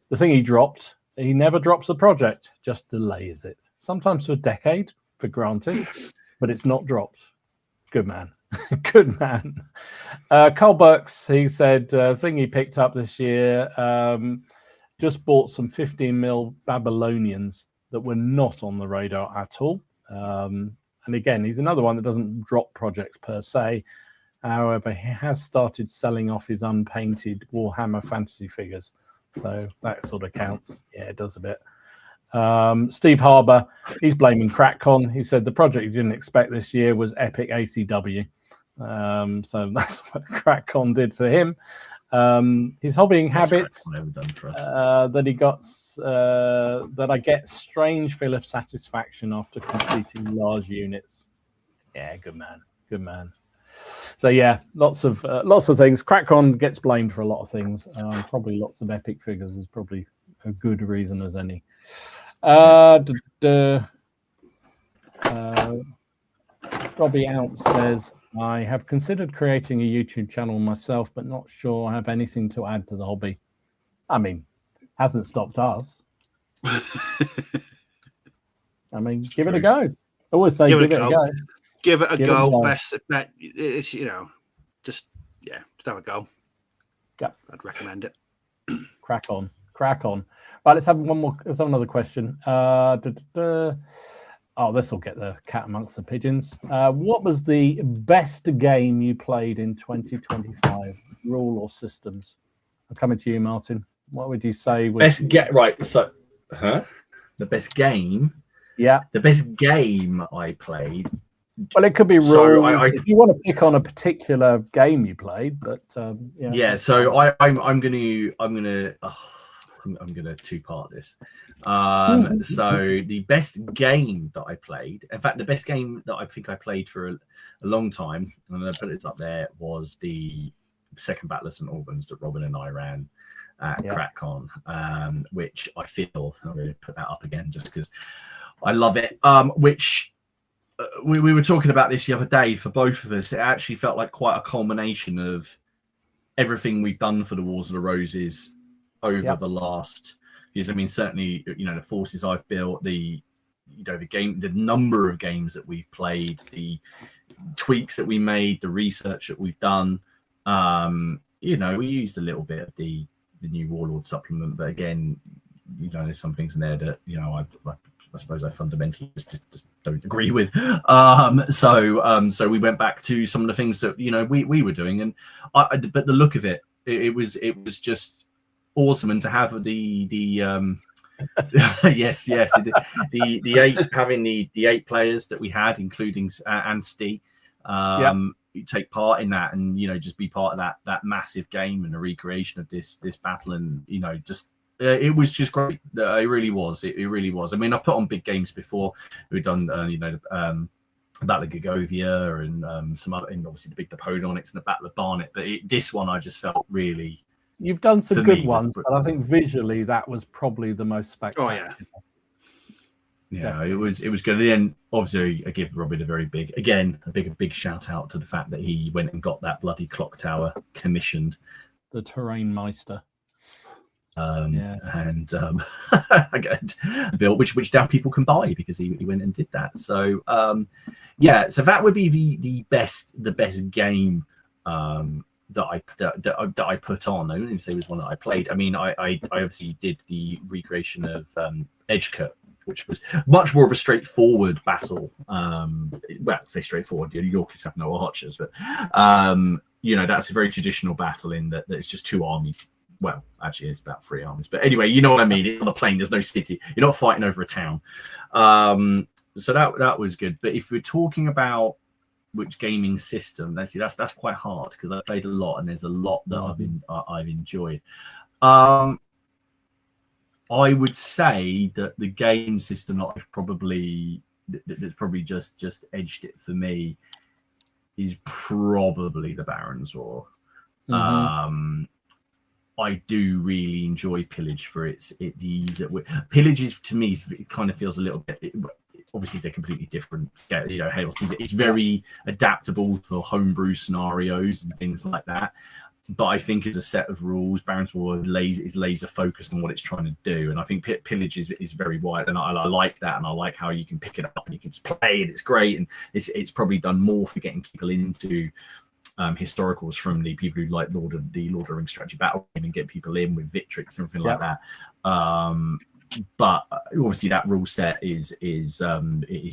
The thing he dropped, he never drops a project, just delays it. Sometimes for a decade, for granted, but it's not dropped. Good man. Good man. Carl Burks, he said, thing he picked up this year, just bought some 15mm Babylonians that were not on the radar at all. And again, he's another one that doesn't drop projects per se. However, he has started selling off his unpainted Warhammer fantasy figures. So that sort of counts. Yeah, it does a bit. Steve Harbour, he's blaming CrackCon. He said the project he didn't expect this year was Epic ACW. So that's what CrackCon did for him. His hobbying habits that he got, that I get strange feel of satisfaction after completing large units. Yeah, good man. Good man. So yeah, lots of things. CrackCon gets blamed for a lot of things. Probably lots of epic figures is probably a good reason as any. Robbie Ounce says, I have considered creating a YouTube channel myself, but not sure I have anything to add to the hobby. I mean, hasn't stopped us. I mean, give it a go. I always say give it a go. Give it a go. Best bet. It's just have a go. Yeah, I'd recommend it. Crack on. Right, let's have one more. Let's have another question. Oh, this will get the cat amongst the pigeons. What was the best game you played in 2025? Rule or systems? I'm coming to you, Martin. What would you say was right? So, the best game. Yeah, the best game I played. Well, it could be rules. So if you want to pick on a particular game you played, but yeah. So I'm gonna two-part this. So the best game that I played, in fact, the best game that I think I played for a long time, and I put it up there, was the second Battle of St. Albans that Robin and I ran at CrackCon, which I feel I'm going to put that up again just because I love it. Which we were talking about this the other day for both of us. It actually felt like quite a culmination of everything we've done for the Wars of the Roses over the last years. I mean, certainly, the forces I've built, the number of games that we've played, the tweaks that we made, the research that we've done. We used a little bit of the new Warlord supplement, but again, there's some things in there that I suppose I fundamentally just don't agree with. So we went back to some of the things that we were doing, and but the look of it was just awesome. And to have the yes the eight players that we had, including Anstey, take part in that, and just be part of that massive game and the recreation of this battle, and it was just great. It really was. It really was. I mean, I put on big games before. We've done, Battle of Gagovia and some other, and obviously the big Napoleonics and the Battle of Barnet. But this one, I just felt really. You've done some good ones, but I think visually that was probably the most spectacular. Oh yeah. Definitely. It was good. And obviously, I give Robin a big shout out to the fact that he went and got that bloody clock tower commissioned. The Terrain Meister. and I got built, which now people can buy because he went and did that. So so that would be the best game that I put on. I wouldn't say it was one that I played. I mean, I obviously did the recreation of Edgecut, which was much more of a straightforward battle. Well, I'd say straightforward. The Yorkies have no archers, but that's a very traditional battle in that it's just 2 armies. Well, actually, it's about 3 armies. But anyway, you know what I mean. It's on a plain. There's no city. You're not fighting over a town. So that was good. But if we're talking about which gaming system, that's quite hard because I played a lot and there's a lot that I've enjoyed. I would say that the game system that that's probably just edged it for me is probably the Baron's War. I do really enjoy Pillage for the ease at which Pillage is, to me, it kind of feels a little bit. Obviously, they're completely different. It's very adaptable for homebrew scenarios and things like that. But I think as a set of rules, Baron's War is laser focused on what it's trying to do, and I think Pillage is very wide, and I like that, and I like how you can pick it up and you can just play it. It's great, and it's probably done more for getting people into historicals from the people who like Lord of the Rings strategy battle game and get people in with Victrix and everything like that. But obviously that rule set is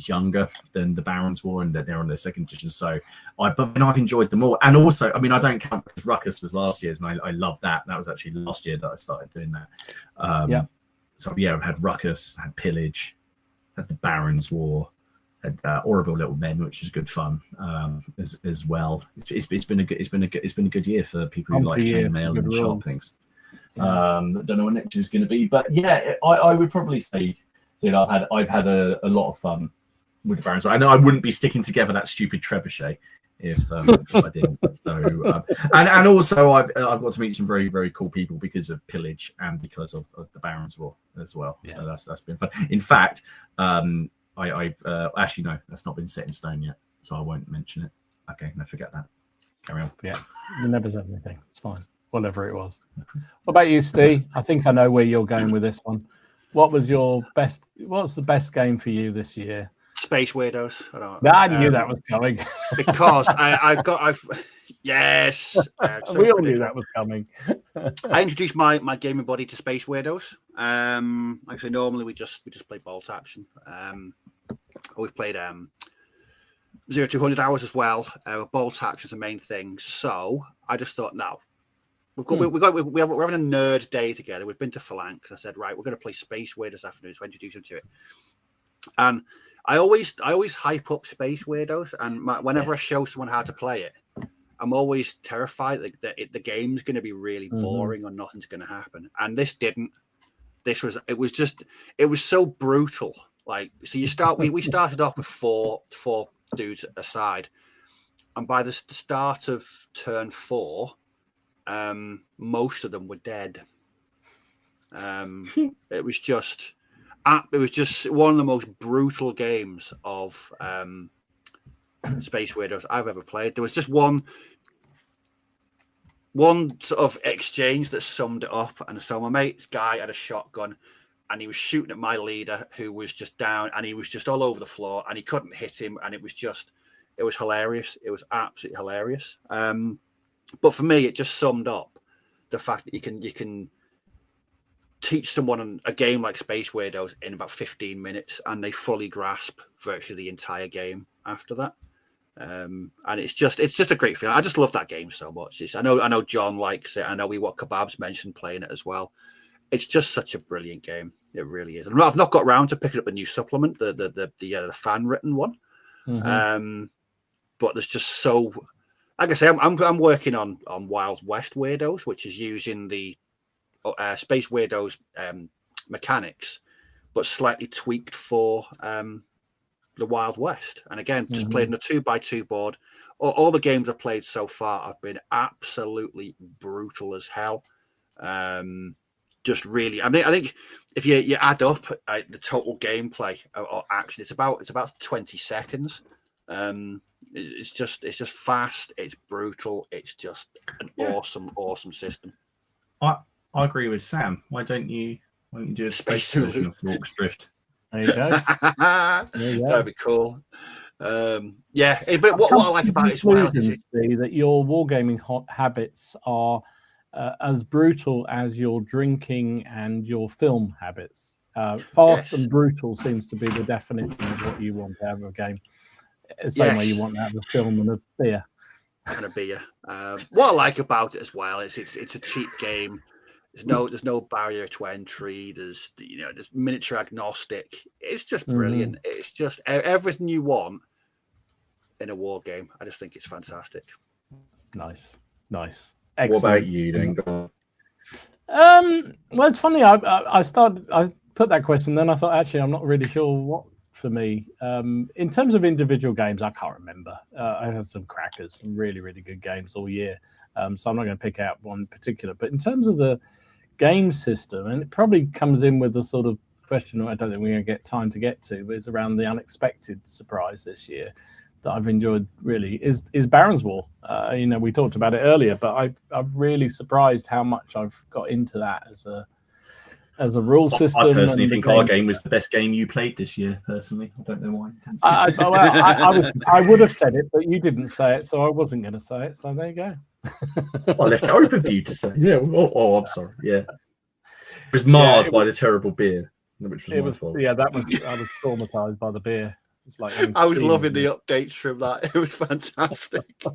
younger than the Baron's War, and they're on their 2nd edition. So I've enjoyed them all. And also, I mean, I don't count because Ruckus was last year's, and I love that. That was actually last year that I started doing that. So I've had Ruckus, had Pillage, had the Baron's War, had Horrible Little Men, which is good fun as well. It's been a good year for people who like chainmail and sharp things. Don't know what next year is going to be, but I would probably say I've had a lot of fun with the Baron's War. I know I wouldn't be sticking together that stupid trebuchet if I didn't. So and also I've got to meet some very, very cool people because of Pillage and because of the Baron's War as well. So that's been fun. In fact, I've actually no, that's not been set in stone yet, so I won't mention it. Okay, no, forget that. Carry on. Yeah, you never said anything. It's fine. Whatever it was. What about you, Steve? I think I know where you're going with this one. What's the best game for you this year? Space Weirdos. I knew that was coming. Because yes. We all knew that was coming. I introduced my gaming buddy to Space Weirdos. Like I say, normally we just play bolt action. We've played 0-200 hours as well. Bolt action is the main thing. So I just thought, no. We're having a nerd day together. We've been to Phalanx. I said, right, we're going to play Space Weirdos this afternoon to introduce him to it. And I always hype up Space Weirdos, and whenever I show someone how to play it, I'm always terrified that the game's going to be really boring or nothing's going to happen. And this didn't. It was so brutal. Like, so we started off with four dudes aside, and by the start of turn 4. Most of them were dead. It was just one of the most brutal games of Space Weirdos I've ever played. There was just one sort of exchange that summed it up, and so my mate's guy had a shotgun and he was shooting at my leader who was just down, and he was just all over the floor and he couldn't hit him, and it was hilarious. It was absolutely hilarious. But for me, it just summed up the fact that you can teach someone a game like Space Weirdos in about 15 minutes, and they fully grasp virtually the entire game after that. And it's just a great feeling. I just love that game so much. I know John likes it. I know What Kebabs mentioned playing it as well. It's just such a brilliant game. It really is. I've not got around to picking up the new supplement, the fan written one. But there's just so. Like I say, I'm working on Wild West Weirdos, which is using the Space Weirdos mechanics, but slightly tweaked for the Wild West. And again, just played on a 2x2 board. All the games I've played so far have been absolutely brutal as hell. Just really, I think if you add up the total gameplay or action, it's about 20 seconds. It's just fast. It's brutal. It's just an awesome system. I agree with Sam. Why don't you do a space Zulu. version of Orcs Drift? There you go. That'd be cool. But what I like about it as well is that your wargaming habits are as brutal as your drinking and your film habits. Fast and brutal seems to be the definition of what you want to have a game. The same way you want to have a film and a beer. What I like about it as well is it's a cheap game. There's no barrier to entry. There's miniature agnostic. It's just brilliant. It's just everything you want in a war game. I just think it's fantastic. Nice. Excellent. What about you, then? Well, it's funny. I put that question, then I thought actually I'm not really sure what for me. In terms of individual games, I can't remember. I had some crackers, some really, really good games all year. So I'm not going to pick out one particular. But in terms of the game system, and it probably comes in with the sort of question I don't think we're going to get time to get to, but it's around the unexpected surprise this year that I've enjoyed really is Baron's War. We talked about it earlier, but I've really surprised how much I've got into that as a rule system. I personally think our game was the best game you played this year. Personally, I don't know why. I would have said it, but you didn't say it, so I wasn't going to say it. So there you go. I left it open for you to say. Yeah. Oh, I'm sorry. Yeah. It was marred by the terrible beer, which was my fault. Yeah, I was traumatized by the beer. It's like I was loving the updates from that. It was fantastic.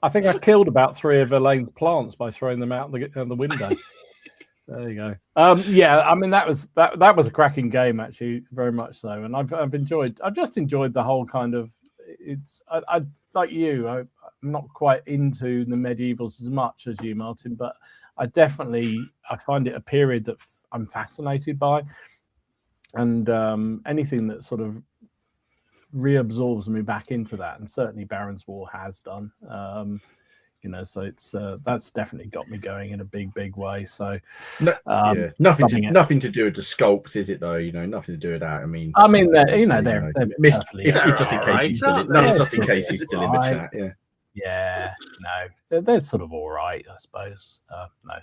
I think I killed about 3 of Elaine's plants by throwing them out the window. There you go. That was a cracking game, actually, very much so. And I've just enjoyed the whole kind of. I like you. I'm not quite into the medievals as much as you, Martin, but I find it a period that I'm fascinated by, and anything that sort of reabsorbs me back into that, and certainly Baron's War has done. So it's that's definitely got me going in a big way. So nothing to do with the sculpts, is it though? Nothing to do with that. They're missed. Just in case he's still in the chat. Yeah, no, they're sort of all right, I suppose. No,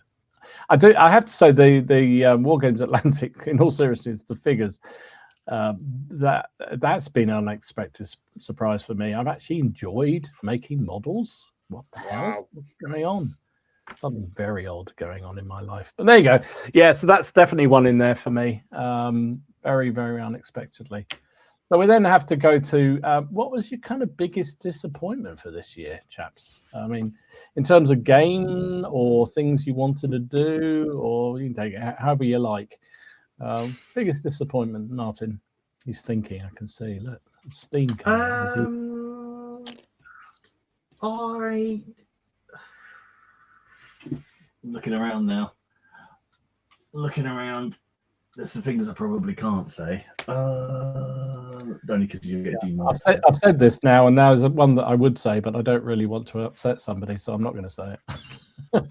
I have to say the War Games Atlantic, in all seriousness, the figures. That's been an unexpected surprise for me. I've actually enjoyed making models. What the hell? What's going on? Something very odd going on in my life. But there you go. Yeah, so that's definitely one in there for me. Very, very unexpectedly. So we then have to go to what was your kind of biggest disappointment for this year, chaps? I mean, in terms of game or things you wanted to do, or you can take it however you like. Biggest disappointment, Martin. He's thinking. I can see. Look, steam coming. I'm looking around now. There's some things I probably can't say. Only because you get demarked. I've said this now, and there's one that I would say, but I don't really want to upset somebody, so I'm not going to say it.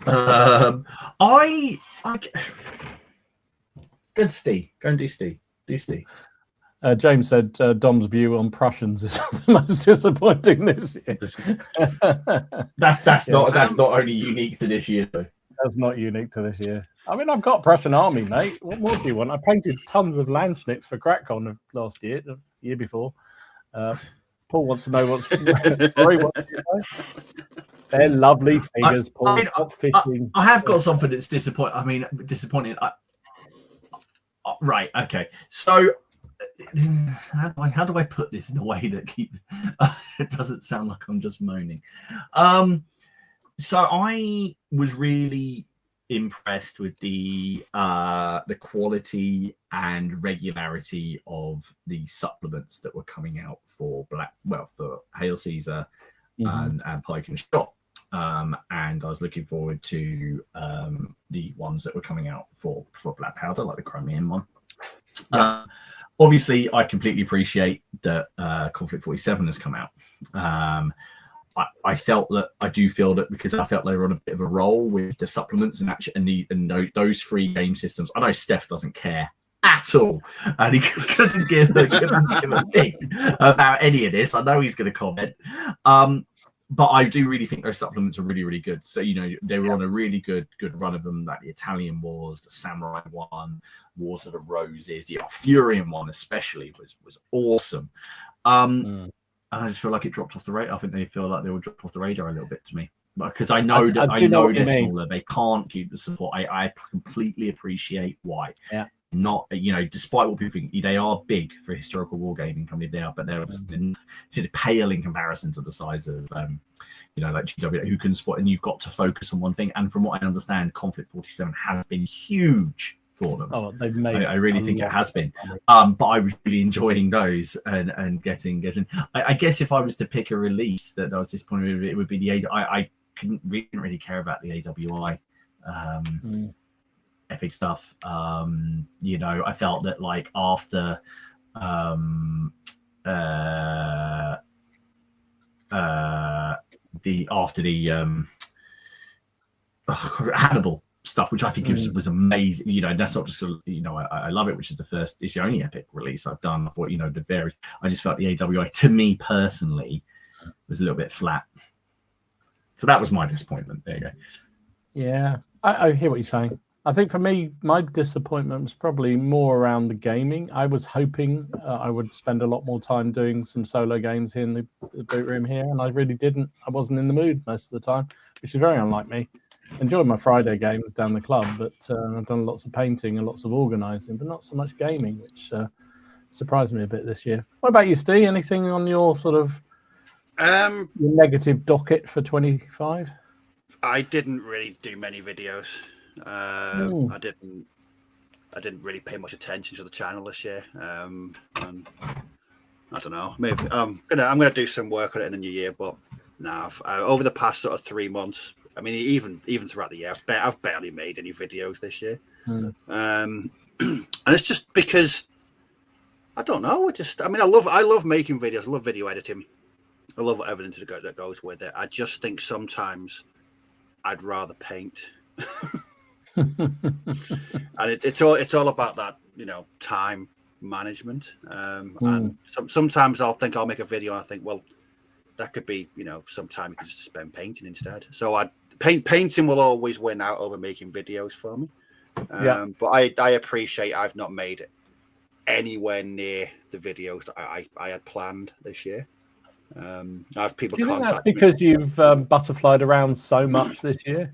Good Steve. Go and do Steve. James said Dom's view on Prussians is the most disappointing this year. That's not only unique to this year, though. That's not unique to this year. I mean, I've got Prussian army, mate. What more do you want? I painted tons of Landschnitz for CrackCon last year, the year before. Paul wants to know what's. Rory wants to know. They're lovely figures, Paul. I have got something that's disappointing. Right. Okay. So, how do I put this in a way that it doesn't sound like I'm just moaning? So I was really impressed with the quality and regularity of the supplements that were coming out for for Hail Caesar and Pike and Shot. And I was looking forward to the ones that were coming out for Black Powder, like the Chromium one. Obviously, I completely appreciate that Conflict 47 has come out. I feel that because I felt they were on a bit of a roll with the supplements and those 3 game systems. I know Steph doesn't care at all, and he couldn't give a thing about any of this. I know he's going to comment. but I do really think those supplements are really, really good. So, they were on a really good run of them, like the Italian Wars, the Samurai one, Wars of the Roses, the Arthurian one especially was awesome. I just feel like it dropped off the radar. I think they feel like they will drop off the radar a little bit to me. Because I know I know they're smaller. They can't keep the support. I completely appreciate why. Yeah. Not, despite what people think, they are big for a historical wargaming company. They are, but they're pale in comparison to the size of, like GW, who can spot, and you've got to focus on one thing. And from what I understand, Conflict 47 has been huge for them. Oh, they've made. I really think it has been. But I was really enjoying those and getting. I guess if I was to pick a release that I was disappointed with, it would be the I didn't really care about the AWI. Epic stuff. I felt that like after the Hannibal stuff, which I think was amazing. That's not just I love it, which is it's the only Epic release I've done. I thought I just felt the AWI to me personally was a little bit flat. So that was my disappointment. There you go. Yeah, I hear what you're saying. I think for me, my disappointment was probably more around the gaming. I was hoping I would spend a lot more time doing some solo games here in the boot room here, and I really didn't. I wasn't in the mood most of the time, which is very unlike me. Enjoyed my Friday games down the club, but I've done lots of painting and lots of organising, but not so much gaming, which surprised me a bit this year. What about you, Steve? Anything on your sort of your negative docket for 25? I didn't really do many videos. I didn't really pay much attention to the channel this year. And I don't know. Maybe I'm gonna do some work on it in the new year. But no, over the past sort of 3 months, I mean, even throughout the year, I've barely made any videos this year. And it's just because I don't know. I love making videos. I love video editing. I love everything that goes with it. I just think sometimes I'd rather paint. And it's all about that, time management. And sometimes I'll think I'll make a video and I think, well, that could be, some time you could just spend painting instead. So painting will always win out over making videos for me. But I appreciate I've not made anywhere near the videos that I had planned this year. I have people. Do you think that's because you've butterflied around so much this year?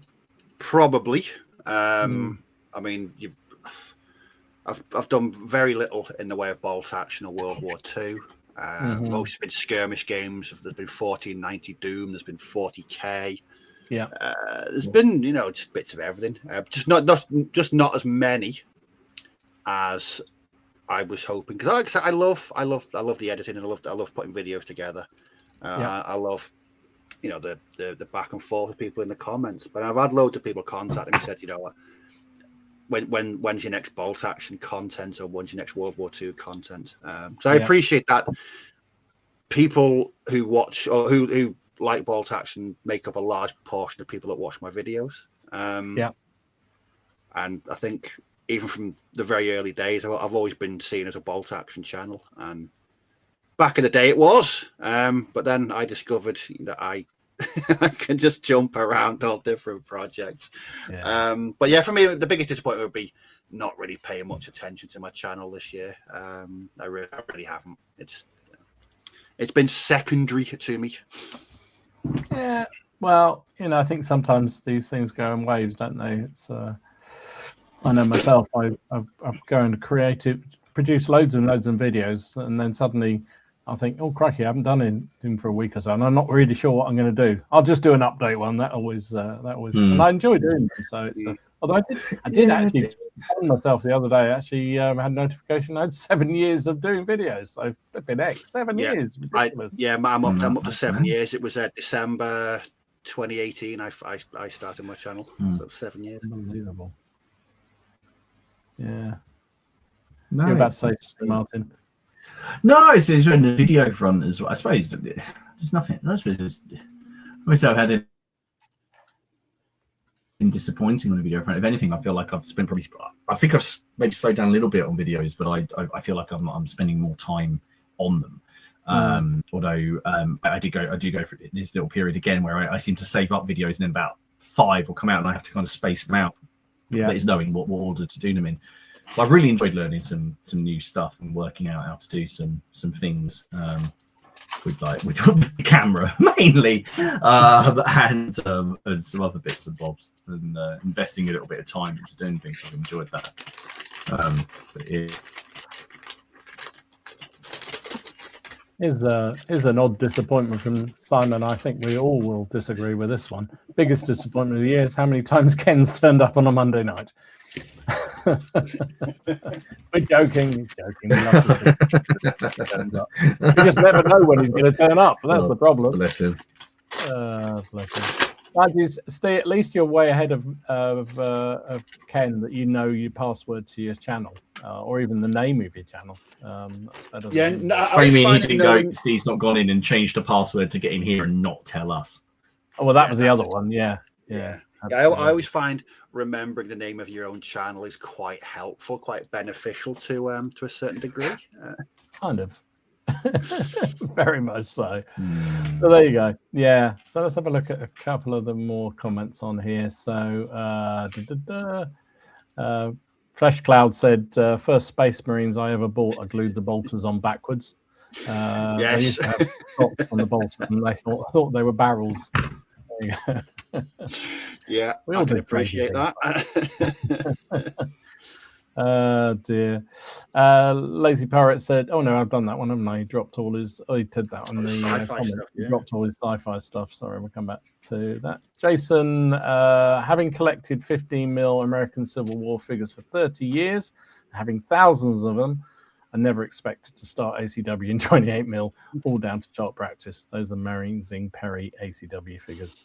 Probably. I mean, I've done very little in the way of bolt action or World War II. Most have been skirmish games. There's been 1490 Doom. There's been 40k. Yeah. There's been just bits of everything. Just not as many as I was hoping. Because I love the editing, and I love putting videos together. I love the back and forth of people in the comments. But I've had loads of people contact me and said, when's your next bolt action content, or when's your next World War II content? So I appreciate that people who watch or who like bolt action make up a large proportion of people that watch my videos. And I think even from the very early days, I've always been seen as a bolt action channel. And back in the day it was, but then I discovered that I can just jump around all different projects. But yeah, for me, the biggest disappointment would be not really paying much attention to my channel this year. I really haven't. It's been secondary to me. Yeah, well, I think sometimes these things go in waves, don't they? It's I know myself. I'm going to produce loads and loads of videos, and then suddenly I think, oh crikey, I haven't done anything for a week or so, and I'm not really sure what I'm going to do. I'll just do an update one. That always, and I enjoy doing them. So it's although I did actually tell myself the other day. Actually, I had a notification. I had 7 years of doing videos. So flipping heck, 7 years. Ridiculous. I'm up to 7 years. It was December 2018. I started my channel. So 7 years. Unbelievable. Yeah. No, you're about to say something, Martin. No, it's in the video front as well. I suppose there's nothing. I've had it been disappointing on the video front. If anything, I feel like I've maybe slowed down a little bit on videos, but I feel like I'm spending more time on them. Although I do go for this little period again where I seem to save up videos and then about 5 will come out and I have to kind of space them out. Yeah, but it's knowing what order to do them in. So I've really enjoyed learning some new stuff and working out how to do some things with the camera mainly, and some other bits and bobs, and investing a little bit of time into doing things. I've enjoyed that. Is an odd disappointment from Simon. I think we all will disagree with this one. Biggest disappointment of the year is how many times Ken's turned up on a Monday night. We're joking. He's joking. We love to see him. You just never know when he's going to turn up. That's the problem. Bless him. Bless him. Stay. At least you're way ahead of Ken, that you know your password to your channel, or even the name of your channel. What do you mean he didn't go? Steve's not gone in and changed the password to get in here and not tell us. Oh, well, that was the other one. Yeah. I always find remembering the name of your own channel is quite helpful, quite beneficial to a certain degree. Kind of. Very much so. So there you go. Yeah. So let's have a look at a couple of the more comments on here. So Fresh Cloud said, first Space Marines I ever bought, I glued the bolters on backwards. Yes. They used to have stops on the bolters, and I thought they were barrels. There you go. Yeah, I can appreciate that. Dear. Lazy Pirate said, "Oh no, I've done that one, haven't I?" He dropped all his. Oh, he did that on the sci-fi comment. stuff, yeah. He dropped all his sci-fi stuff. Sorry, we'll come back to that. Jason, having collected 15mm American Civil War figures for 30 years, having thousands of them, I never expected to start ACW in 28mm, all down to chart practice. Those are amazing Perry ACW figures.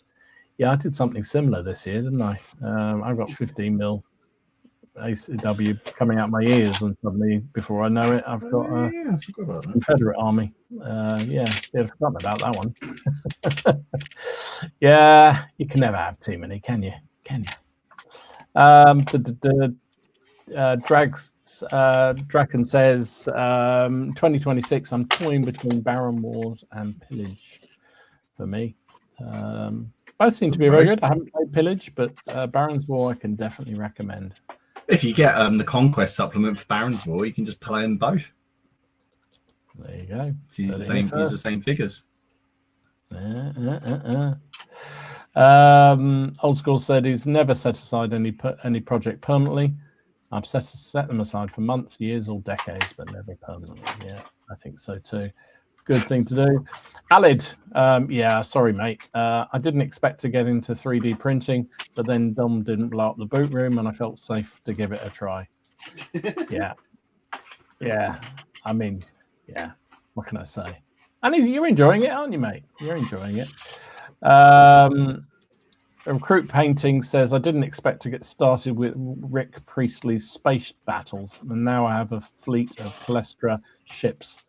Yeah, I did something similar this year, didn't I? I've got 15mm ACW coming out my ears, and suddenly, before I know it, I've got a Confederate Army. I've forgotten about that one. Yeah, you can never have too many, can you? Draken says 2026. I'm toying between Baron Wars and Pillage for me. Both seem to be very good. I haven't played Pillage, but Baron's War I can definitely recommend. If you get the Conquest supplement for Baron's War, you can just play them both. There you go. Use the same figures. Old School said he's never set aside any project permanently. I've set them aside for months, years, or decades, but never permanently. Yeah, I think so too. Good thing to do. Alid, sorry, mate. I didn't expect to get into 3D printing, but then Dom didn't blow up the boot room, and I felt safe to give it a try. Yeah. I mean, yeah. What can I say? And you're enjoying it, aren't you, mate? You're enjoying it. Recruit Painting says, I didn't expect to get started with Rick Priestley's space battles, and now I have a fleet of Calestra ships.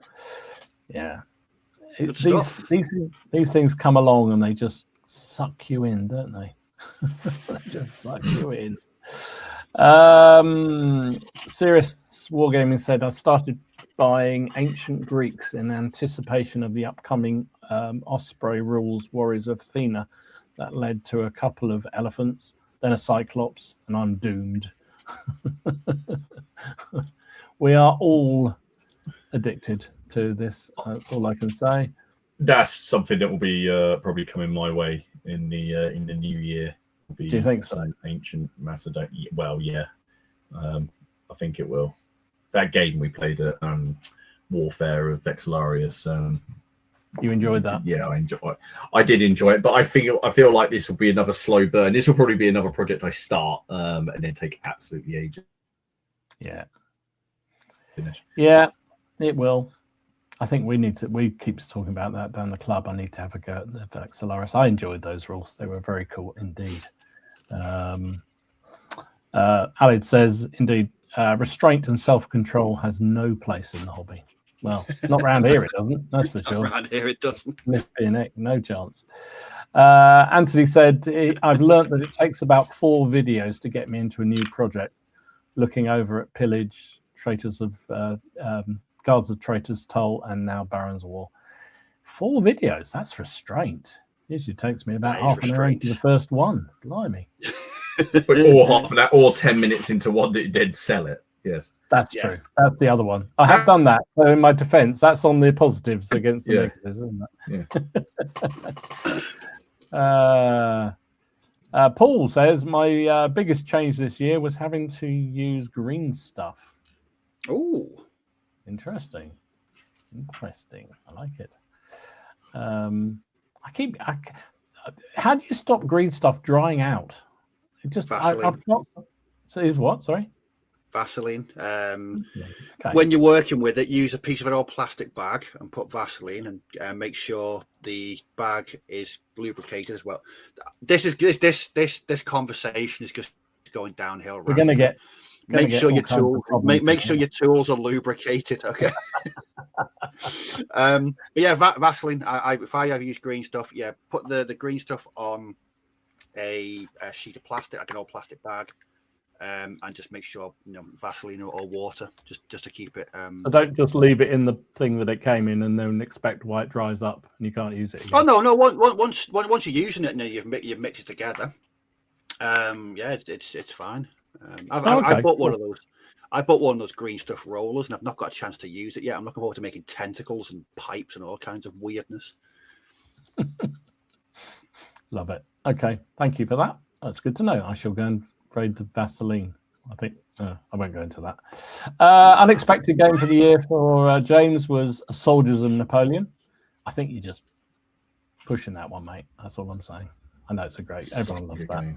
Yeah. These things come along and they just suck you in, don't they? They just suck you in. Serious Wargaming said, I started buying ancient Greeks in anticipation of the upcoming Osprey rules Warriors of Athena. That led to a couple of elephants, then a Cyclops, and I'm doomed. We are all addicted to this. That's all I can say. That's something that will be probably coming my way in the new year. Do you think so? Ancient Macedonia. Well, yeah. I think it will. That game we played at Warfare of Vexillarius. You enjoyed that? Yeah, I did enjoy it, but I feel like this will be another slow burn. This will probably be another project I start and then take absolutely ages. Yeah. Finish. Yeah, it will. I think we keep talking about that down the club. I need to have a go at the Vexillarius. I enjoyed those rules. They were very cool indeed. Alid says, indeed, restraint and self-control has no place in the hobby. Well, not round here it doesn't, that's for sure. Around here it doesn't. No chance. Anthony said, I've learnt that it takes about 4 videos to get me into a new project. Looking over at Pillage, Traitors of Guards of Traitors Toll, and now Baron's War. 4 videos. That's restraint. Usually takes me about That is half an hour restraint. into the first one. Blimey. Or half an hour, or 10 minutes into one that did sell it. Yes. That's Yeah. true. That's the other one. I have done that. So in my defense, that's on the positives against the negatives, isn't it? Yeah. Paul says, my biggest change this year was having to use green stuff. Oh, Interesting. I like it. How do you stop green stuff drying out? It just I've got. So is what? Sorry. Vaseline. Okay. When you're working with it, use a piece of an old plastic bag and put Vaseline, and make sure the bag is lubricated as well. This conversation is just going downhill. We're going to get. Make sure your tools are lubricated. Okay. But yeah, Vaseline. If I ever use green stuff, put the green stuff on a sheet of plastic, like an old plastic bag, and just make sure Vaseline or water, just to keep it. So don't just leave it in the thing that it came in, and then expect why it dries up and you can't use it again. Oh no! Once you're using it and you've mixed it together, it's fine. I bought one of those. I bought one of those green stuff rollers, and I've not got a chance to use it yet. I'm looking forward to making tentacles and pipes and all kinds of weirdness. Love it. Okay, thank you for that. That's good to know. I shall go and raid the Vaseline. I think I won't go into that. Unexpected game for the year for James was Soldiers of Napoleon. I think you're just pushing that one, mate. That's all I'm saying. I know it's everyone loves that.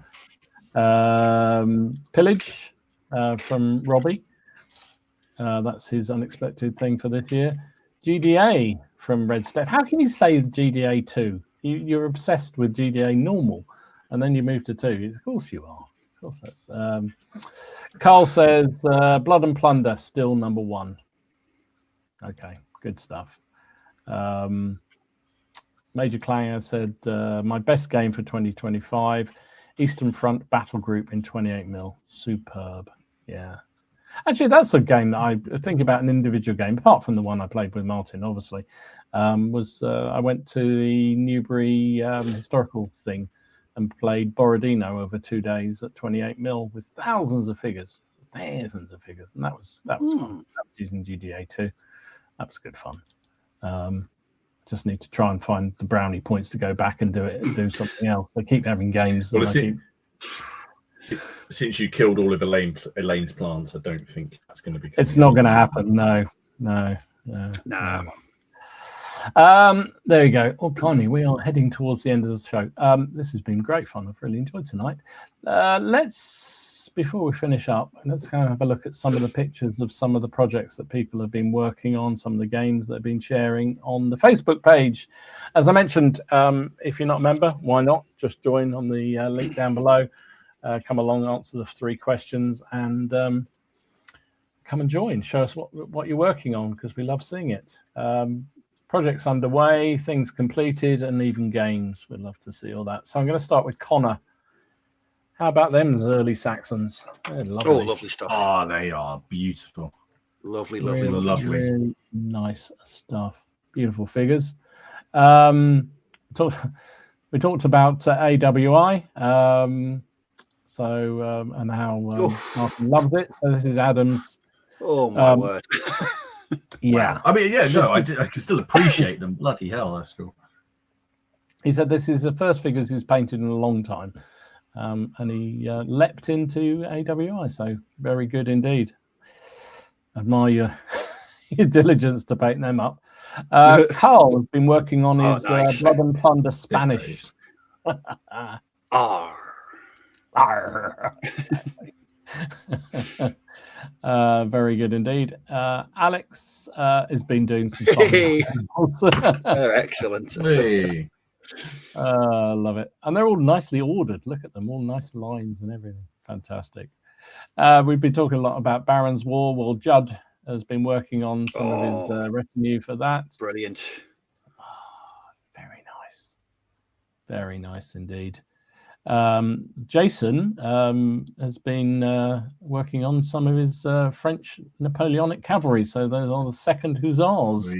Pillage from Robbie. That's his unexpected thing for this year. GDA from Red Steph. How can you say GDA 2? You're obsessed with GDA normal, and then you move to 2. Of course you are. Of course that's. Carl says Blood and Plunder still number 1. Okay, good stuff. Major Clanger said my best game for 2025. Eastern Front Battle Group in 28mm. Superb. Yeah. Actually, that's a game that I think about, an individual game, apart from the one I played with Martin, obviously, I went to the Newbury historical thing and played Borodino over 2 days at 28mm with thousands of figures. And that was fun. That was using GDA 2. That was good fun. Just need to try and find the brownie points to go back and do something else. I keep having games. Well, since you killed all of Elaine's plants, I don't think that's going to be. It's not going to happen. No. There you go. Oh, blimey, we are heading towards the end of the show. This has been great fun. I've really enjoyed tonight. Before we finish up, let's go and have a look at some of the pictures of some of the projects that people have been working on, some of the games that have been sharing on the Facebook page. As I mentioned, if you're not a member, why not? Just join on the link down below. Come along, answer the 3 questions, and come and join. Show us what you're working on, because we love seeing it. Projects underway, things completed, and even games. We'd love to see all that. So I'm going to start with Connor. How about them early Saxons? They're lovely. Oh, lovely stuff. Oh, they are beautiful. Lovely. Really nice stuff. Beautiful figures. We talked about AWI. And how Martin loves it. So this is Adam's. Oh my word! Yeah, wow. I mean, I can still appreciate them. Bloody hell, that's cool. He said this is the first figures he's painted in a long time, and he leapt into AWI. So very good indeed. Admire your diligence to paint them up. Carl has been working on his nice. Blood and Plunder Spanish. Very good indeed. Alex has been doing some excellent. Hey. Love it. And they're all nicely ordered. Look at them, all nice lines and everything. Fantastic. We've been talking a lot about Baron's War. Well, Judd has been working on some of his retinue for that. Brilliant. Very nice. Very nice indeed. Jason has been working on some of his French Napoleonic cavalry. So those are the 2nd Hussars.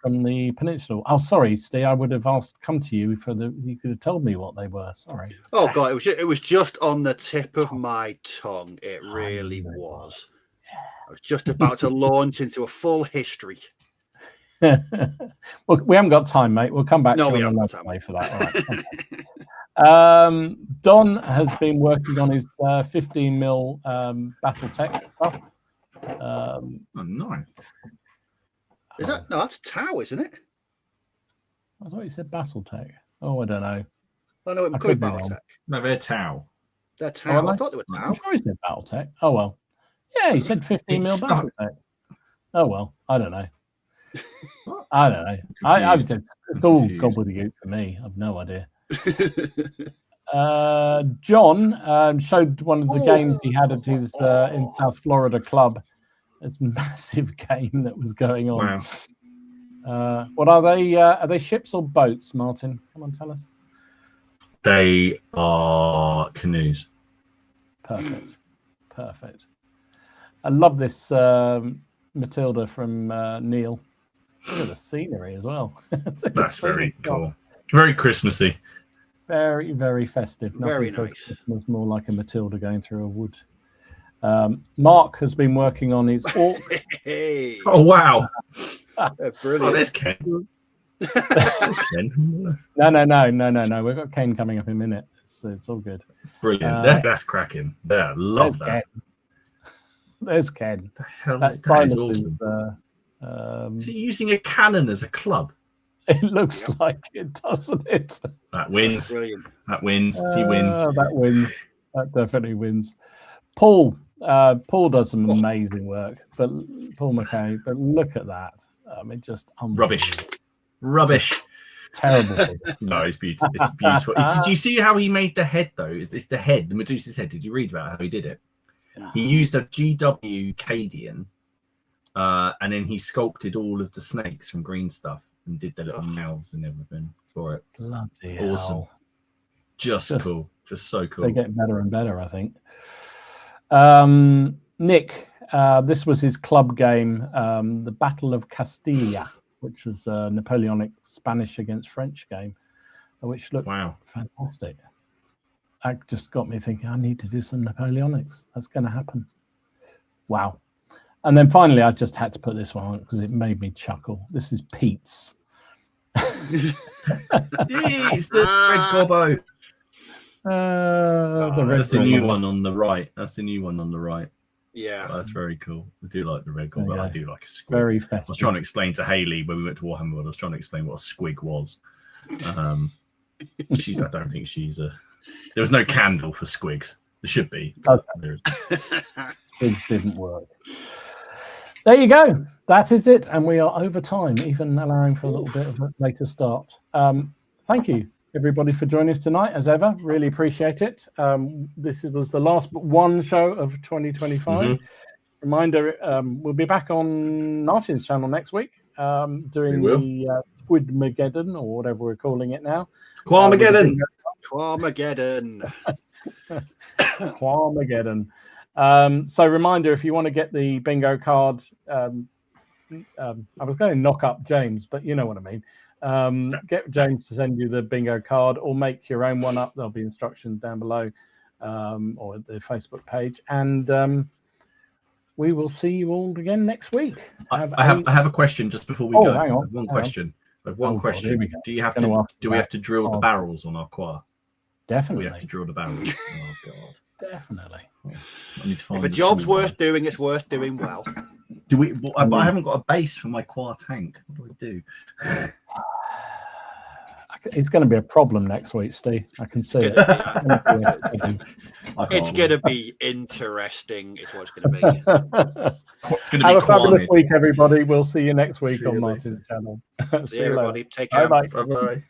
from the peninsula. Oh, sorry, Steve. I would have come to you you could have told me what they were. Sorry. Oh God, it was just on the tip of my tongue. It really was. I was just about to launch into a full history. Well, we haven't got time, mate. We'll come back No, to we you on haven't another got time. day for that. All right. Okay. Don has been working on his 15mm BattleTech stuff. Oh, nice. Is that no? That's Tau, isn't it? I thought you said BattleTech. Oh, I don't know. Oh no, it could be BattleTech. No, they're Tau. They're Tau. Oh, I thought they were I'm Tau. sure he said BattleTech. Oh well. Yeah, he said 15mm BattleTech. Oh well, I don't know. I don't know. It's all gobbledygook for me. I've no idea. John showed one of the games he had at his in South Florida club. This massive game that was going on. Wow. What are they? Are they ships or boats, Martin? Come on, tell us. They are canoes. Perfect. I love this Matilda from Neil. Look at the scenery as well. That's very cool. Very Christmassy. Very, very festive. Very Nothing nice. says Christmas more like a Matilda going through a wood. Mark has been working on his orc. Hey. Oh wow! Brilliant. Oh, there's Ken. There's Ken. No. We've got Kane coming up in a minute. It's all good. Brilliant. That's cracking. Yeah, I love that. Ken. There's Ken. The hell, That's that is Silas' awesome. Is he using a cannon as a club? It looks like it, doesn't it? That wins. Brilliant. That wins. He wins. That wins. That definitely wins. Paul does some amazing work, but Paul McKay. But look at that. Just rubbish. Terrible. No, it's beautiful. It's beautiful. Did you see how he made the head though? It's the head, the Medusa's head. Did you read about how he did it? He used a GW Cadian, and then he sculpted all of the snakes from green stuff and did the little mouths and everything for it. Bloody awesome. hell. Just cool. Just so cool. They get better and better, I think. Nick, this was his club game, the Battle of Castilla, which was a Napoleonic Spanish against French game, which looked fantastic. That just got me thinking, I need to do some Napoleonics. That's going to happen. Wow. And then finally, I just had to put this one on because it made me chuckle. This is Pete's. It's the red gobbo. That's the new one on the right. Yeah. Oh, that's very cool. I do like the red gobbo. I do like a squig. Very festive. festive. I was trying to explain to Hayley when we went to Warhammer World, I was trying to explain what a squig was. I don't think she's a... There was no candle for squigs. There should be. It didn't work. There you go. That is it. And we are over time, even allowing for a little bit of a later start. Thank you, everybody, for joining us tonight, as ever. Really appreciate it. This was the last but one show of 2025. Mm-hmm. Reminder, we'll be back on Martin's channel next week doing the Squidmageddon, or whatever we're calling it now. Quamageddon. So reminder, if you want to get the bingo card, I was going to knock up James, but you know what I mean. Get James to send you the bingo card, or make your own one up. There'll be instructions down below, or the Facebook page, and we will see you all again next week. I have a question just before we go. Hang on. One question. God, do we have to drill the barrels on our choir? Definitely. We have to drill the barrels. Oh God. Definitely. I need to find if a job's worth doing, it's worth doing well. Do we? But I haven't got a base for my choir tank. What do I do? It's going to be a problem next week, Steve. I can see it. It's going to be interesting. Is what it's going to be. It's going to be Have a fabulous week, everybody. We'll see you next week on Martin's channel. See you, everybody. Take care. Bye-bye. Bye-bye.